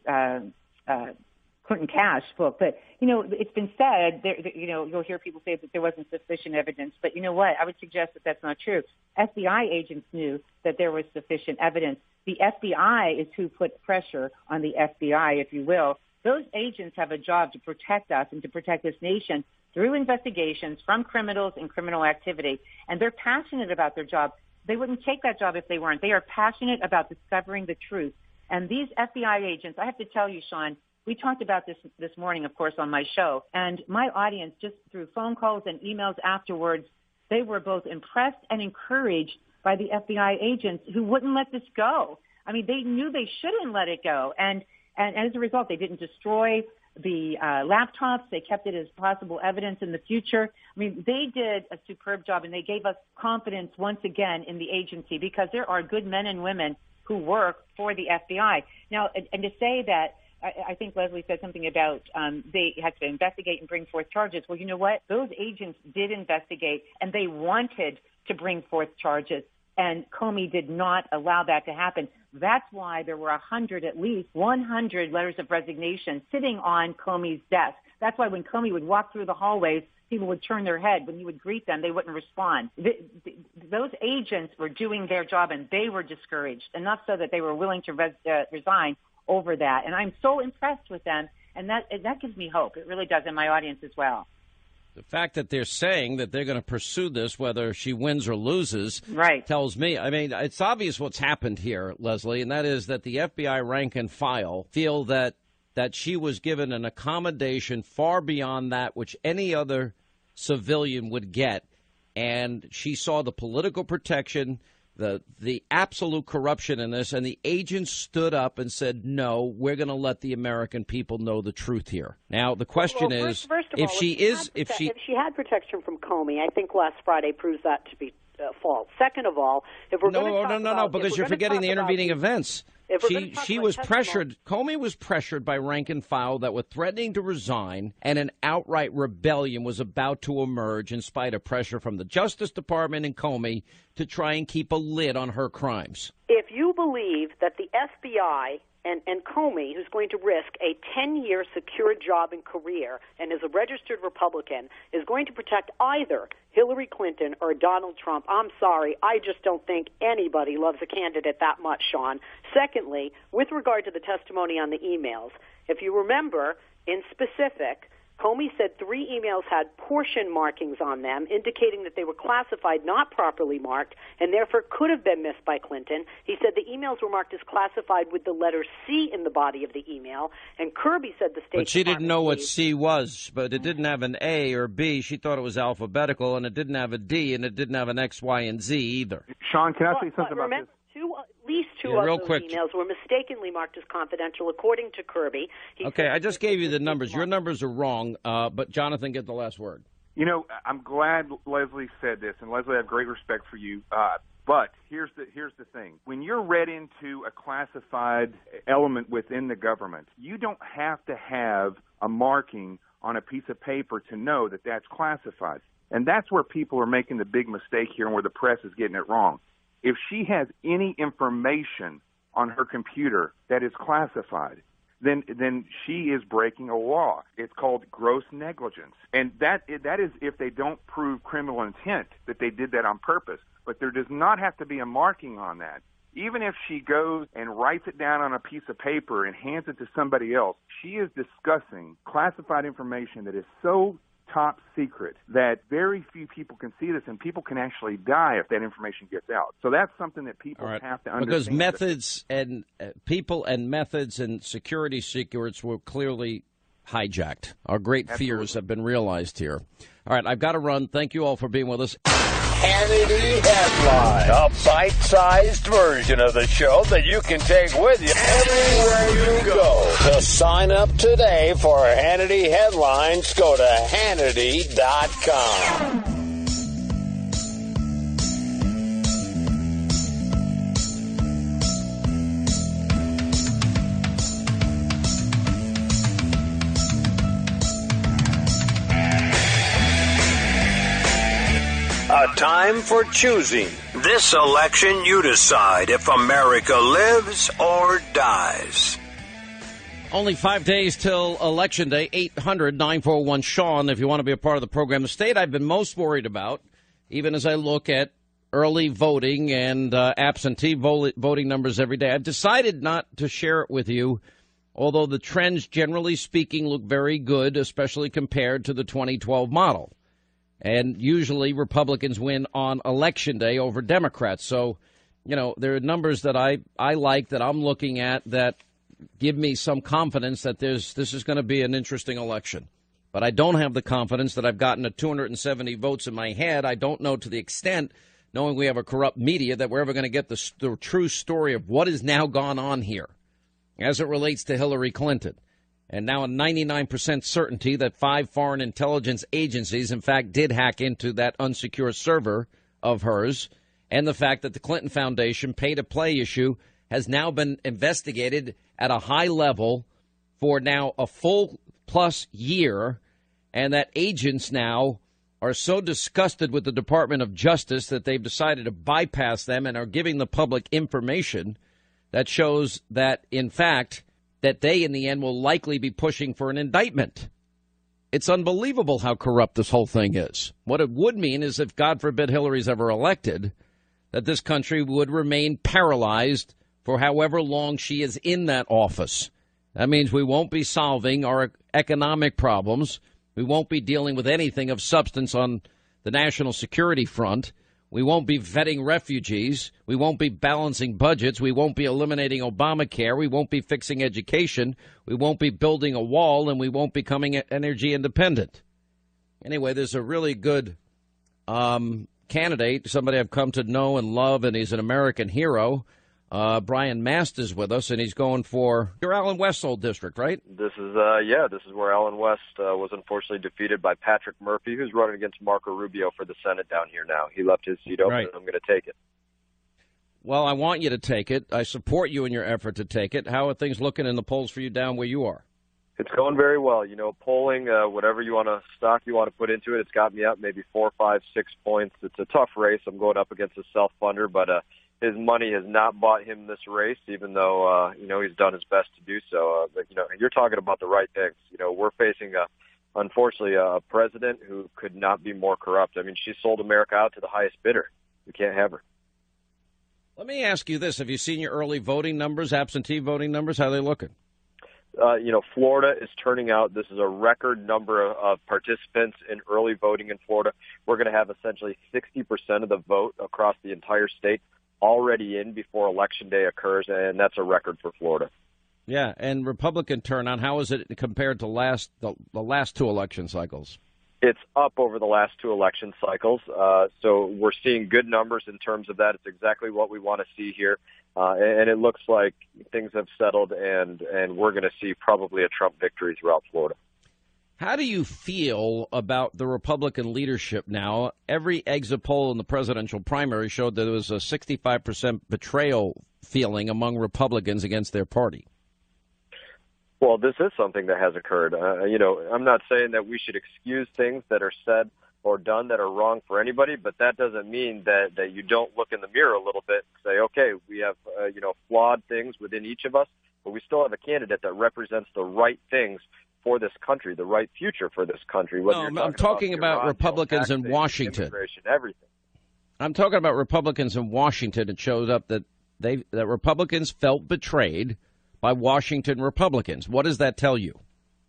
Speaker 24: Clinton Cash book. But, it's been said, you'll hear people say that there wasn't sufficient evidence. But you know what? I would suggest that that's not true. FBI agents knew that there was sufficient evidence. The FBI is who put pressure on the FBI, if you will. Those agents have a job to protect us and to protect this nation through investigations from criminals and criminal activity. And they're passionate about their job. They wouldn't take that job if they weren't. They are passionate about discovering the truth. And these FBI agents, I have to tell you, Sean, we talked about this morning, of course, on my show. And my audience, just through phone calls and emails afterwards, they were both impressed and encouraged by the FBI agents who wouldn't let this go. I mean, they knew they shouldn't let it go. And as a result, they didn't destroy the laptops. They kept it as possible evidence in the future. I mean, they did a superb job, and they gave us confidence once again in the agency, because there are good men and women who work for the FBI. Now, and to say that, I think Leslie said something about they had to investigate and bring forth charges. Well, you know what? Those agents did investigate, and they wanted to bring forth charges, and Comey did not allow that to happen. That's why there were at least 100 letters of resignation sitting on Comey's desk. That's why when Comey would walk through the hallways, people would turn their head. When he would greet them, they wouldn't respond. Those agents were doing their job, and they were discouraged, enough so that they were willing to resign over that. And I'm so impressed with them, and that gives me hope. It really does, in my audience as well.
Speaker 6: The fact that they're saying that they're going to pursue this, whether she wins or loses, tells me, I mean, it's obvious what's happened here, Leslie, and that is that the FBI rank and file feel that she was given an accommodation far beyond that which any other civilian would get. And she saw the political protection the absolute corruption in this, and the agents stood up and said, no, we're going to let the American people know the truth here. Now, the question is,
Speaker 8: first of
Speaker 6: if
Speaker 8: all,
Speaker 6: if
Speaker 8: she had protection from Comey, I think last Friday proves that to be false. Second of all, if we're
Speaker 6: no, because you're forgetting the intervening events. She was pressured. Comey was pressured by rank and file that were threatening to resign, and an outright rebellion was about to emerge in spite of pressure from the Justice Department and Comey to try and keep a lid on her crimes.
Speaker 8: If you believe that the FBI and Comey, who's going to risk a 10-year secure job and career and is a registered Republican, is going to protect either Hillary Clinton or Donald Trump, I'm sorry, I just don't think anybody loves a candidate that much, Sean. Secondly, with regard to the testimony on the emails, if you remember, in specific, Comey said 3 emails had portion markings on them, indicating that they were classified, not properly marked, and therefore could have been missed by Clinton. He said the emails were marked as classified with the letter C in the body of the email, and Kirby said the State
Speaker 6: But she didn't know what
Speaker 8: Department
Speaker 6: C was, but it didn't have an A or B. She thought it was alphabetical, and it didn't have a D, and it didn't have an X, Y, and Z either.
Speaker 7: Sean, can I say something about this?
Speaker 8: At least two of those emails were mistakenly marked as confidential, according to Kirby.
Speaker 6: Okay, I just gave you the numbers. Your numbers are wrong, but Jonathan, get the last word.
Speaker 7: You know, I'm glad Leslie said this, and Leslie, I have great respect for you. But here's the thing. When you're read into a classified element within the government, you don't have to have a marking on a piece of paper to know that that's classified. And that's where people are making the big mistake here and where the press is getting it wrong. If she has any information on her computer that is classified, then she is breaking a law. It's called gross negligence. And that is if they don't prove criminal intent that they did that on purpose. But there does not have to be a marking on that. Even if she goes and writes it down on a piece of paper and hands it to somebody else, she is discussing classified information that is so top secret that very few people can see this, and people can actually die if that information gets out. So that's something that people have to understand.
Speaker 6: Because methods and people and methods and security secrets were clearly hijacked. Our great fears have been realized here. All right, I've got to run. Thank you all for being with us.
Speaker 4: Hannity Headline, a bite-sized version of the show that you can take with you everywhere you go. To sign up today for Hannity Headlines, go to Hannity.com. A time for choosing. This election, you decide if America lives or dies.
Speaker 6: Only 5 days till Election Day. 800-941-SEAN if you want to be a part of the program. The state I've been most worried about, even as I look at early voting and absentee voting numbers every day, I've decided not to share it with you, although the trends, generally speaking, look very good, especially compared to the 2012 model. And usually Republicans win on Election Day over Democrats. So, you know, there are numbers that I like that I'm looking at that give me some confidence that this is going to be an interesting election. But I don't have the confidence that I've gotten to 270 votes in my head. I don't know to the extent, knowing we have a corrupt media, that we're ever going to get the true story of what has now gone on here as it relates to Hillary Clinton. And now a 99% certainty that 5 foreign intelligence agencies, in fact, did hack into that unsecure server of hers, and the fact that the Clinton Foundation pay-to-play issue has now been investigated at a high level for now a full plus year, and that agents now are so disgusted with the Department of Justice that they've decided to bypass them and are giving the public information that shows that, in fact, that they, in the end, will likely be pushing for an indictment. It's unbelievable how corrupt this whole thing is. What it would mean is if, God forbid, Hillary's ever elected, that this country would remain paralyzed for however long she is in that office. That means we won't be solving our economic problems. We won't be dealing with anything of substance on the national security front. We won't be vetting refugees. We won't be balancing budgets. We won't be eliminating Obamacare. We won't be fixing education. We won't be building a wall, and we won't be becoming energy independent. Anyway, there's a really good candidate, somebody I've come to know and love, and he's an American hero. Brian Mast is with us, and he's going for your Allen West's old district, right?
Speaker 11: This is where Allen West was unfortunately defeated by Patrick Murphy, who's running against Marco Rubio for the Senate down here now. He left his seat open,
Speaker 6: Right.
Speaker 11: and I'm going to take it.
Speaker 6: Well, I want you to take it. I support you in your effort to take it. How are things looking in the polls for you down where you are?
Speaker 11: It's going very well. You know, polling, whatever you want to stock you want to put into it, it's got me up maybe 4, 5, 6 points. It's a tough race. I'm going up against a self-funder, but his money has not bought him this race, even though, he's done his best to do so. But, you're talking about the right things. We're facing, unfortunately, a president who could not be more corrupt. I mean, she sold America out to the highest bidder. We can't have her.
Speaker 6: Let me ask you this. Have you seen your early voting numbers, absentee voting numbers? How are they looking?
Speaker 11: Florida is turning out. This is a record number of participants in early voting in Florida. We're going to have essentially 60% of the vote across the entire state already in before Election Day occurs, and that's a record for Florida.
Speaker 6: Yeah, and Republican turnout, how is it compared to the last two election cycles?
Speaker 11: It's up over the last two election cycles, so we're seeing good numbers in terms of that. It's exactly what we want to see here, and it looks like things have settled, and we're going to see probably a Trump victory throughout Florida.
Speaker 6: How do you feel about the Republican leadership now? Every exit poll in the presidential primary showed that there was a 65% betrayal feeling among Republicans against their party.
Speaker 11: Well, this is something that has occurred. I'm not saying that we should excuse things that are said or done that are wrong for anybody, but that doesn't mean that you don't look in the mirror a little bit and say, okay, we have, flawed things within each of us, but we still have a candidate that represents the right things for this country, the right future for this country.
Speaker 6: No, I'm talking about Republicans in Washington.
Speaker 11: Immigration, everything.
Speaker 6: I'm talking about Republicans in Washington. It shows up that Republicans felt betrayed by Washington Republicans. What does that tell you?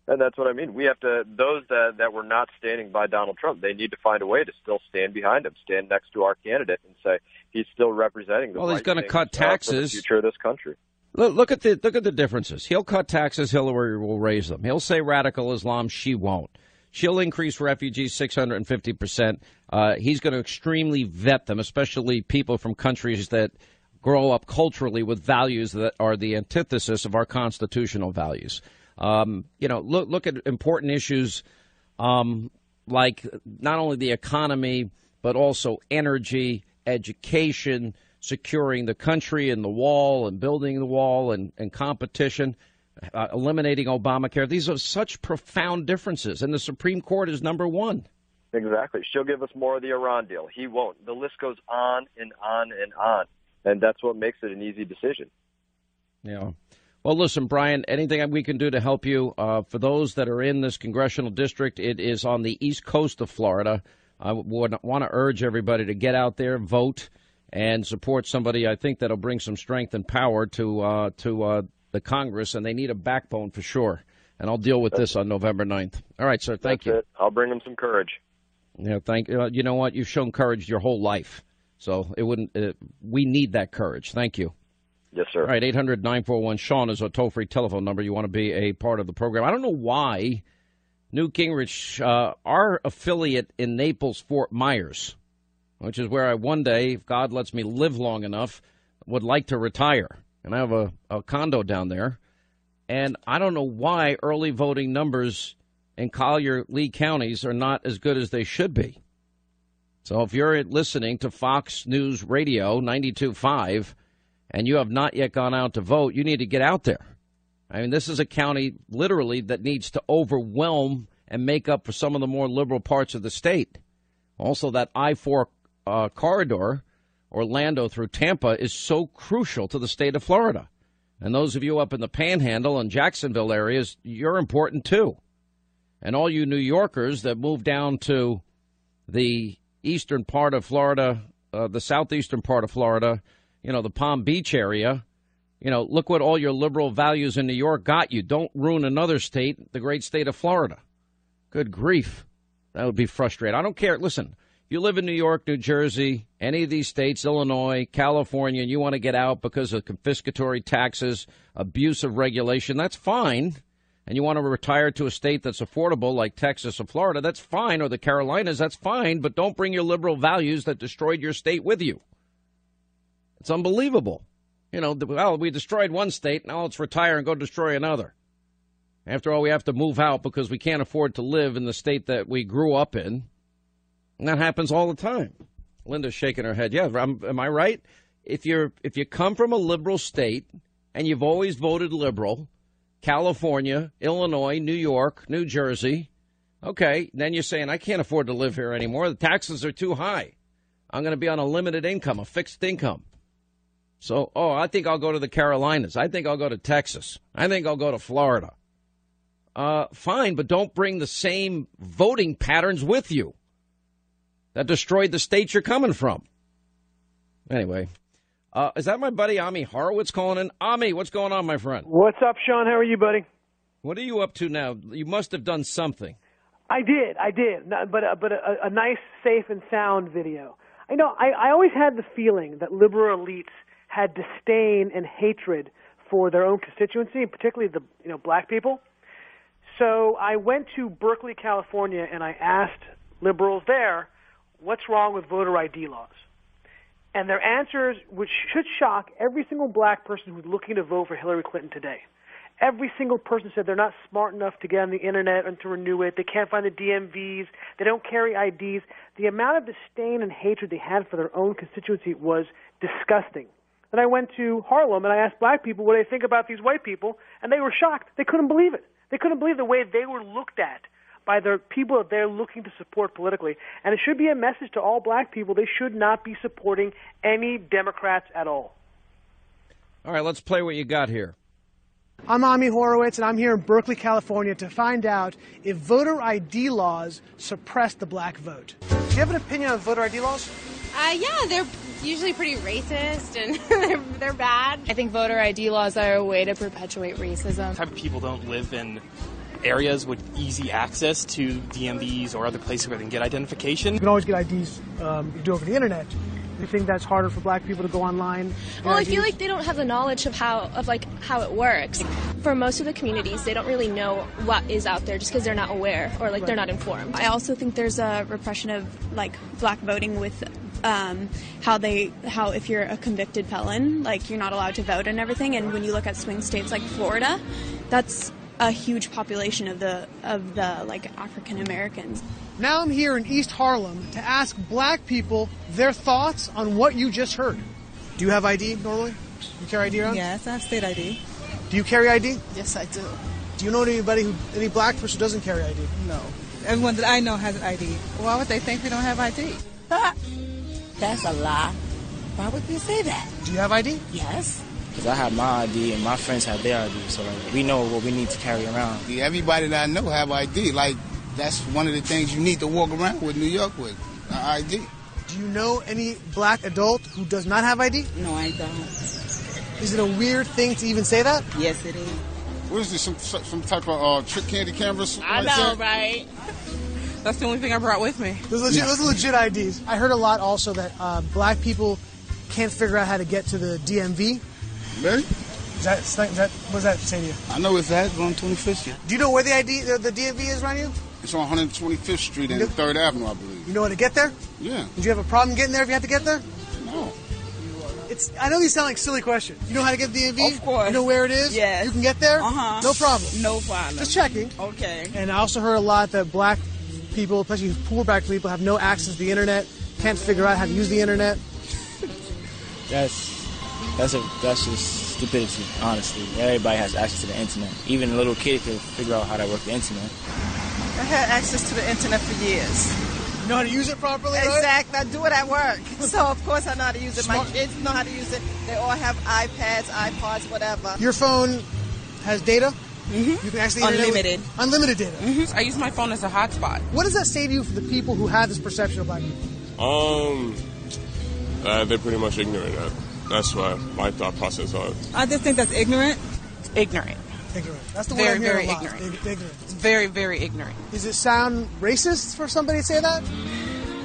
Speaker 11: And that's what I mean. We have to, those that were not standing by Donald Trump, they need to find a way to still stand behind him, stand next to our candidate and say he's still representing the right
Speaker 6: he's going to cut taxes
Speaker 11: for the future of this country.
Speaker 6: Look at the differences. He'll cut taxes. Hillary will raise them. He'll say radical Islam. She won't. She'll increase refugees 650%. He's going to extremely vet them, especially people from countries that grow up culturally with values that are the antithesis of our constitutional values. Look at important issues like not only the economy, but also energy, education, securing the country and the wall and building the wall and competition, eliminating Obamacare. These are such profound differences, and the Supreme Court is number one.
Speaker 11: Exactly. She'll give us more of the Iran deal. He won't. The list goes on and on and on. And that's what makes it an easy decision.
Speaker 6: Yeah. Well, listen, Brian, anything we can do to help you, for those that are in this congressional district, it is on the east coast of Florida. I would want to urge everybody to get out there, vote, and support somebody I think that'll bring some strength and power to the Congress, and they need a backbone for sure. And I'll deal with this on November 9th. All right, sir, thank you.
Speaker 11: That's it. I'll bring them some courage.
Speaker 6: Yeah, thank you. You know what? You've shown courage your whole life. So we need that courage. Thank you.
Speaker 11: Yes, sir.
Speaker 6: All right, 800-941-SEAN is a toll-free telephone number. You want to be a part of the program. I don't know why Newt Gingrich, our affiliate in Naples, Fort Myers, which is where I one day, if God lets me live long enough, would like to retire. And I have a condo down there. And I don't know why early voting numbers in Collier, Lee counties are not as good as they should be. So if you're listening to Fox News Radio 92.5 and you have not yet gone out to vote, you need to get out there. I mean, this is a county literally that needs to overwhelm and make up for some of the more liberal parts of the state. Also, that I-4 corridor, Orlando through Tampa, is so crucial to the state of Florida. And those of you up in the Panhandle and Jacksonville areas, you're important too. And all you New Yorkers that move down to the eastern part of Florida, the southeastern part of Florida, the Palm Beach area, look what all your liberal values in New York got you. Don't ruin another state, the great state of Florida. Good grief. That would be frustrating. I don't care. Listen, if you live in New York, New Jersey, any of these states, Illinois, California, and you want to get out because of confiscatory taxes, abuse of regulation, that's fine. and you want to retire to a state that's affordable like Texas or Florida, that's fine, or the Carolinas, that's fine, but don't bring your liberal values that destroyed your state with you. It's unbelievable. You know, well, we destroyed one state, now let's retire and go destroy another. After all, we have to move out because we can't afford to live in the state that we grew up in. And that happens all the time. Linda's shaking her head. Yeah, am I right? If you come from a liberal state and you've always voted liberal, California, Illinois, New York, New Jersey, okay, then you're saying, I can't afford to live here anymore. The taxes are too high. I'm going to be on a limited income, a fixed income. So, I think I'll go to the Carolinas. I think I'll go to Texas. I think I'll go to Florida. Fine, but don't bring the same voting patterns with you that destroyed the state you're coming from. Anyway, is that my buddy Ami Horowitz calling in? Ami, what's going on, my friend?
Speaker 12: What's up, Sean? How are you, buddy?
Speaker 6: What are you up to now? You must have done something.
Speaker 12: I did, but a nice, safe and sound video. I always had the feeling that liberal elites had disdain and hatred for their own constituency, particularly the black people. So I went to Berkeley, California, and I asked liberals there, what's wrong with voter ID laws? And their answers, which should shock every single black person who's looking to vote for Hillary Clinton today. Every single person said they're not smart enough to get on the internet and to renew it. They can't find the DMVs. They don't carry IDs. The amount of disdain and hatred they had for their own constituency was disgusting. Then I went to Harlem and I asked black people what they think about these white people, and they were shocked. They couldn't believe it. They couldn't believe the way they were looked at by the people that they're looking to support politically. And it should be a message to all black people. They should not be supporting any Democrats at all.
Speaker 6: All right, let's play what you got here.
Speaker 15: I'm Ami Horowitz, and I'm here in Berkeley, California, to find out if voter ID laws suppress the black vote. Do you have an opinion on voter ID laws?
Speaker 16: Yeah, they're usually pretty racist, and they're bad. I think voter ID laws are a way to perpetuate racism.
Speaker 17: Type of people don't live in areas with easy access to DMVs or other places where they can get identification.
Speaker 15: You can always get IDs you do over the internet. You think that's harder for black people to go online?
Speaker 16: Well, I feel like they don't have the knowledge of how it works. For most of the communities, they don't really know what is out there just because they're not aware or they're not informed.
Speaker 25: I also think there's a repression of black voting with how if you're a convicted felon, you're not allowed to vote and everything. And when you look at swing states like Florida, that's a huge population of the African Americans.
Speaker 15: Now I'm here in East Harlem to ask black people their thoughts on what you just heard. Do you have ID normally? You carry ID around?
Speaker 26: Yes, I have state ID.
Speaker 15: Do you carry ID?
Speaker 26: Yes, I do.
Speaker 15: Do you know any black person who doesn't carry ID?
Speaker 26: No. Everyone that I know has an ID. Why would they think we don't have ID?
Speaker 27: That's a lie. Why would they say that?
Speaker 15: Do you have ID?
Speaker 27: Yes.
Speaker 28: Because I have my ID and my friends have their ID, so we know what we need to carry around.
Speaker 29: Everybody that I know have ID. That's one of the things you need to walk around with New York with, ID.
Speaker 15: Do you know any black adult who does not have ID?
Speaker 27: No, I don't.
Speaker 15: Is it a weird thing to even say that?
Speaker 27: Yes, it is.
Speaker 29: What is this, some type of trick candy cameras?
Speaker 27: I know, right?
Speaker 26: That's the only thing I brought with me.
Speaker 15: Those are legit IDs. I heard a lot also that black people can't figure out how to get to the DMV.
Speaker 29: Really?
Speaker 15: What does that say to you?
Speaker 29: I know it's on 25th Street.
Speaker 15: Do you know where the DMV is around you?
Speaker 29: It's on 125th Street and 3rd Avenue, I believe.
Speaker 15: You know how to get there?
Speaker 29: Yeah.
Speaker 15: Did you have a problem getting there if you had to get there?
Speaker 29: No.
Speaker 15: I know these sound like silly questions. You know how to get to the DMV?
Speaker 27: Of course.
Speaker 15: You know where it is?
Speaker 27: Yes.
Speaker 15: You can get there?
Speaker 27: Uh-huh.
Speaker 15: No problem.
Speaker 27: No problem.
Speaker 15: Just checking.
Speaker 27: Okay.
Speaker 15: And I also heard a lot that black people, especially poor black people, have no access to the internet, can't figure out how to use the internet.
Speaker 28: That's just stupidity, honestly. Everybody has access to the internet. Even a little kid can figure out how to work the internet.
Speaker 26: I had access to the internet for years.
Speaker 15: You know how to use it properly, right?
Speaker 26: Exactly. I do it at work. So, of course, I know how to use it. My kids know how to use it. They all have iPads, iPods, whatever.
Speaker 15: Your phone has data? Mm-hmm. You can actually
Speaker 26: unlimited.
Speaker 15: Unlimited data.
Speaker 26: Mm-hmm. I use my phone as a hotspot.
Speaker 15: What does that say to you for the people who have this perception of black people?
Speaker 30: They're pretty much ignorant. That's why my thought process on it.
Speaker 26: I just think that's ignorant.
Speaker 15: Ignorant. That's the word I'm hearing a lot. Ignorant.
Speaker 26: It's very, very ignorant.
Speaker 15: Does it sound racist for somebody to say that?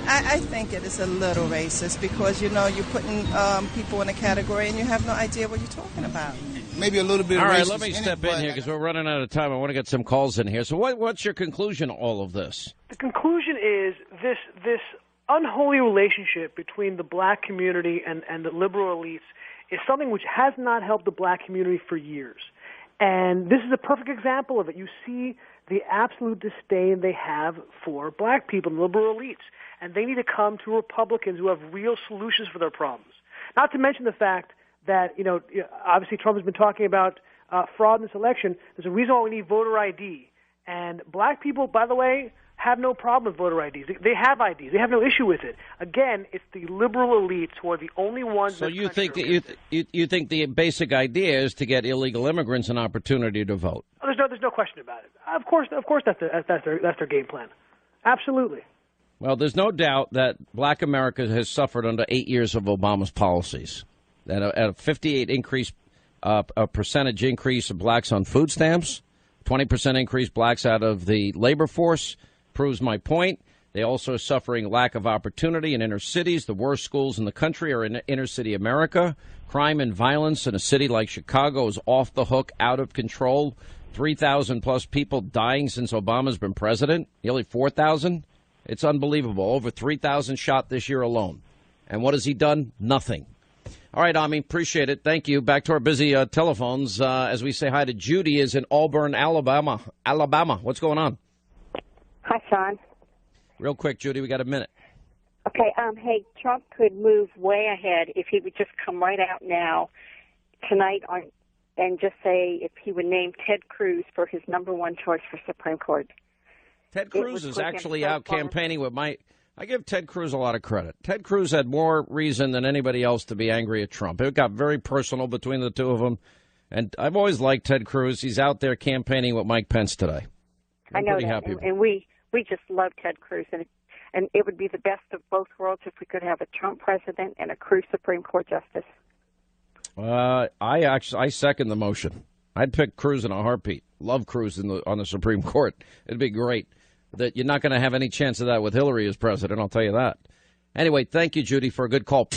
Speaker 26: I think it is a little racist because, you're putting people in a category and you have no idea what you're talking about.
Speaker 29: maybe a little bit of
Speaker 6: All right,
Speaker 29: racist
Speaker 6: let me step
Speaker 29: it,
Speaker 6: in here because we're running out of time. I want to get some calls in here. So what's your conclusion to all of this?
Speaker 12: The conclusion is this unholy relationship between the black community and the liberal elites is something which has not helped the black community for years. And this is a perfect example of it. You see the absolute disdain they have for black people and liberal elites. And they need to come to Republicans who have real solutions for their problems. Not to mention the fact that, obviously Trump has been talking about fraud in this election. There's a reason why we need voter ID. And black people, by the way, have no problem with voter IDs. They have IDs. They have no issue with it. Again, it's the liberal elites who are the only ones.
Speaker 6: So you think that you think the basic idea is to get illegal immigrants an opportunity to vote?
Speaker 12: Oh, there's no question about it. Of course, that's their game plan. Absolutely.
Speaker 6: Well, there's no doubt that black America has suffered under 8 years of Obama's policies. That a 58 increase, a percentage increase of blacks on food stamps, 20% increase blacks out of the labor force. Proves my point. They also are suffering lack of opportunity in inner cities. The worst schools in the country are in inner city America. Crime and violence in a city like Chicago is off the hook, out of control. 3,000 plus people dying since Obama's been president. Nearly 4,000. It's unbelievable. Over 3,000 shot this year alone. And what has he done? Nothing. All right, Ami, appreciate it. Thank you. Back to our busy telephones as we say hi to Judy is in Auburn, Alabama. What's going on?
Speaker 1: Hi, Sean.
Speaker 6: Real quick, Judy, we got a minute.
Speaker 1: Okay, hey, Trump could move way ahead if he would just come right out now, tonight, and just say if he would name Ted Cruz for his number one choice for Supreme Court.
Speaker 6: Ted Cruz is actually out campaigning with I give Ted Cruz a lot of credit. Ted Cruz had more reason than anybody else to be angry at Trump. It got very personal between the two of them. And I've always liked Ted Cruz. He's out there campaigning with Mike Pence today.
Speaker 1: I know that, and we just love Ted Cruz, and it would be the best of both worlds if we could have a Trump president and a Cruz Supreme Court justice.
Speaker 6: I second the motion. I'd pick Cruz in a heartbeat. Love Cruz on the Supreme Court. It'd be great. That you're not going to have any chance of that with Hillary as president, I'll tell you that. Anyway, thank you, Judy, for a good call.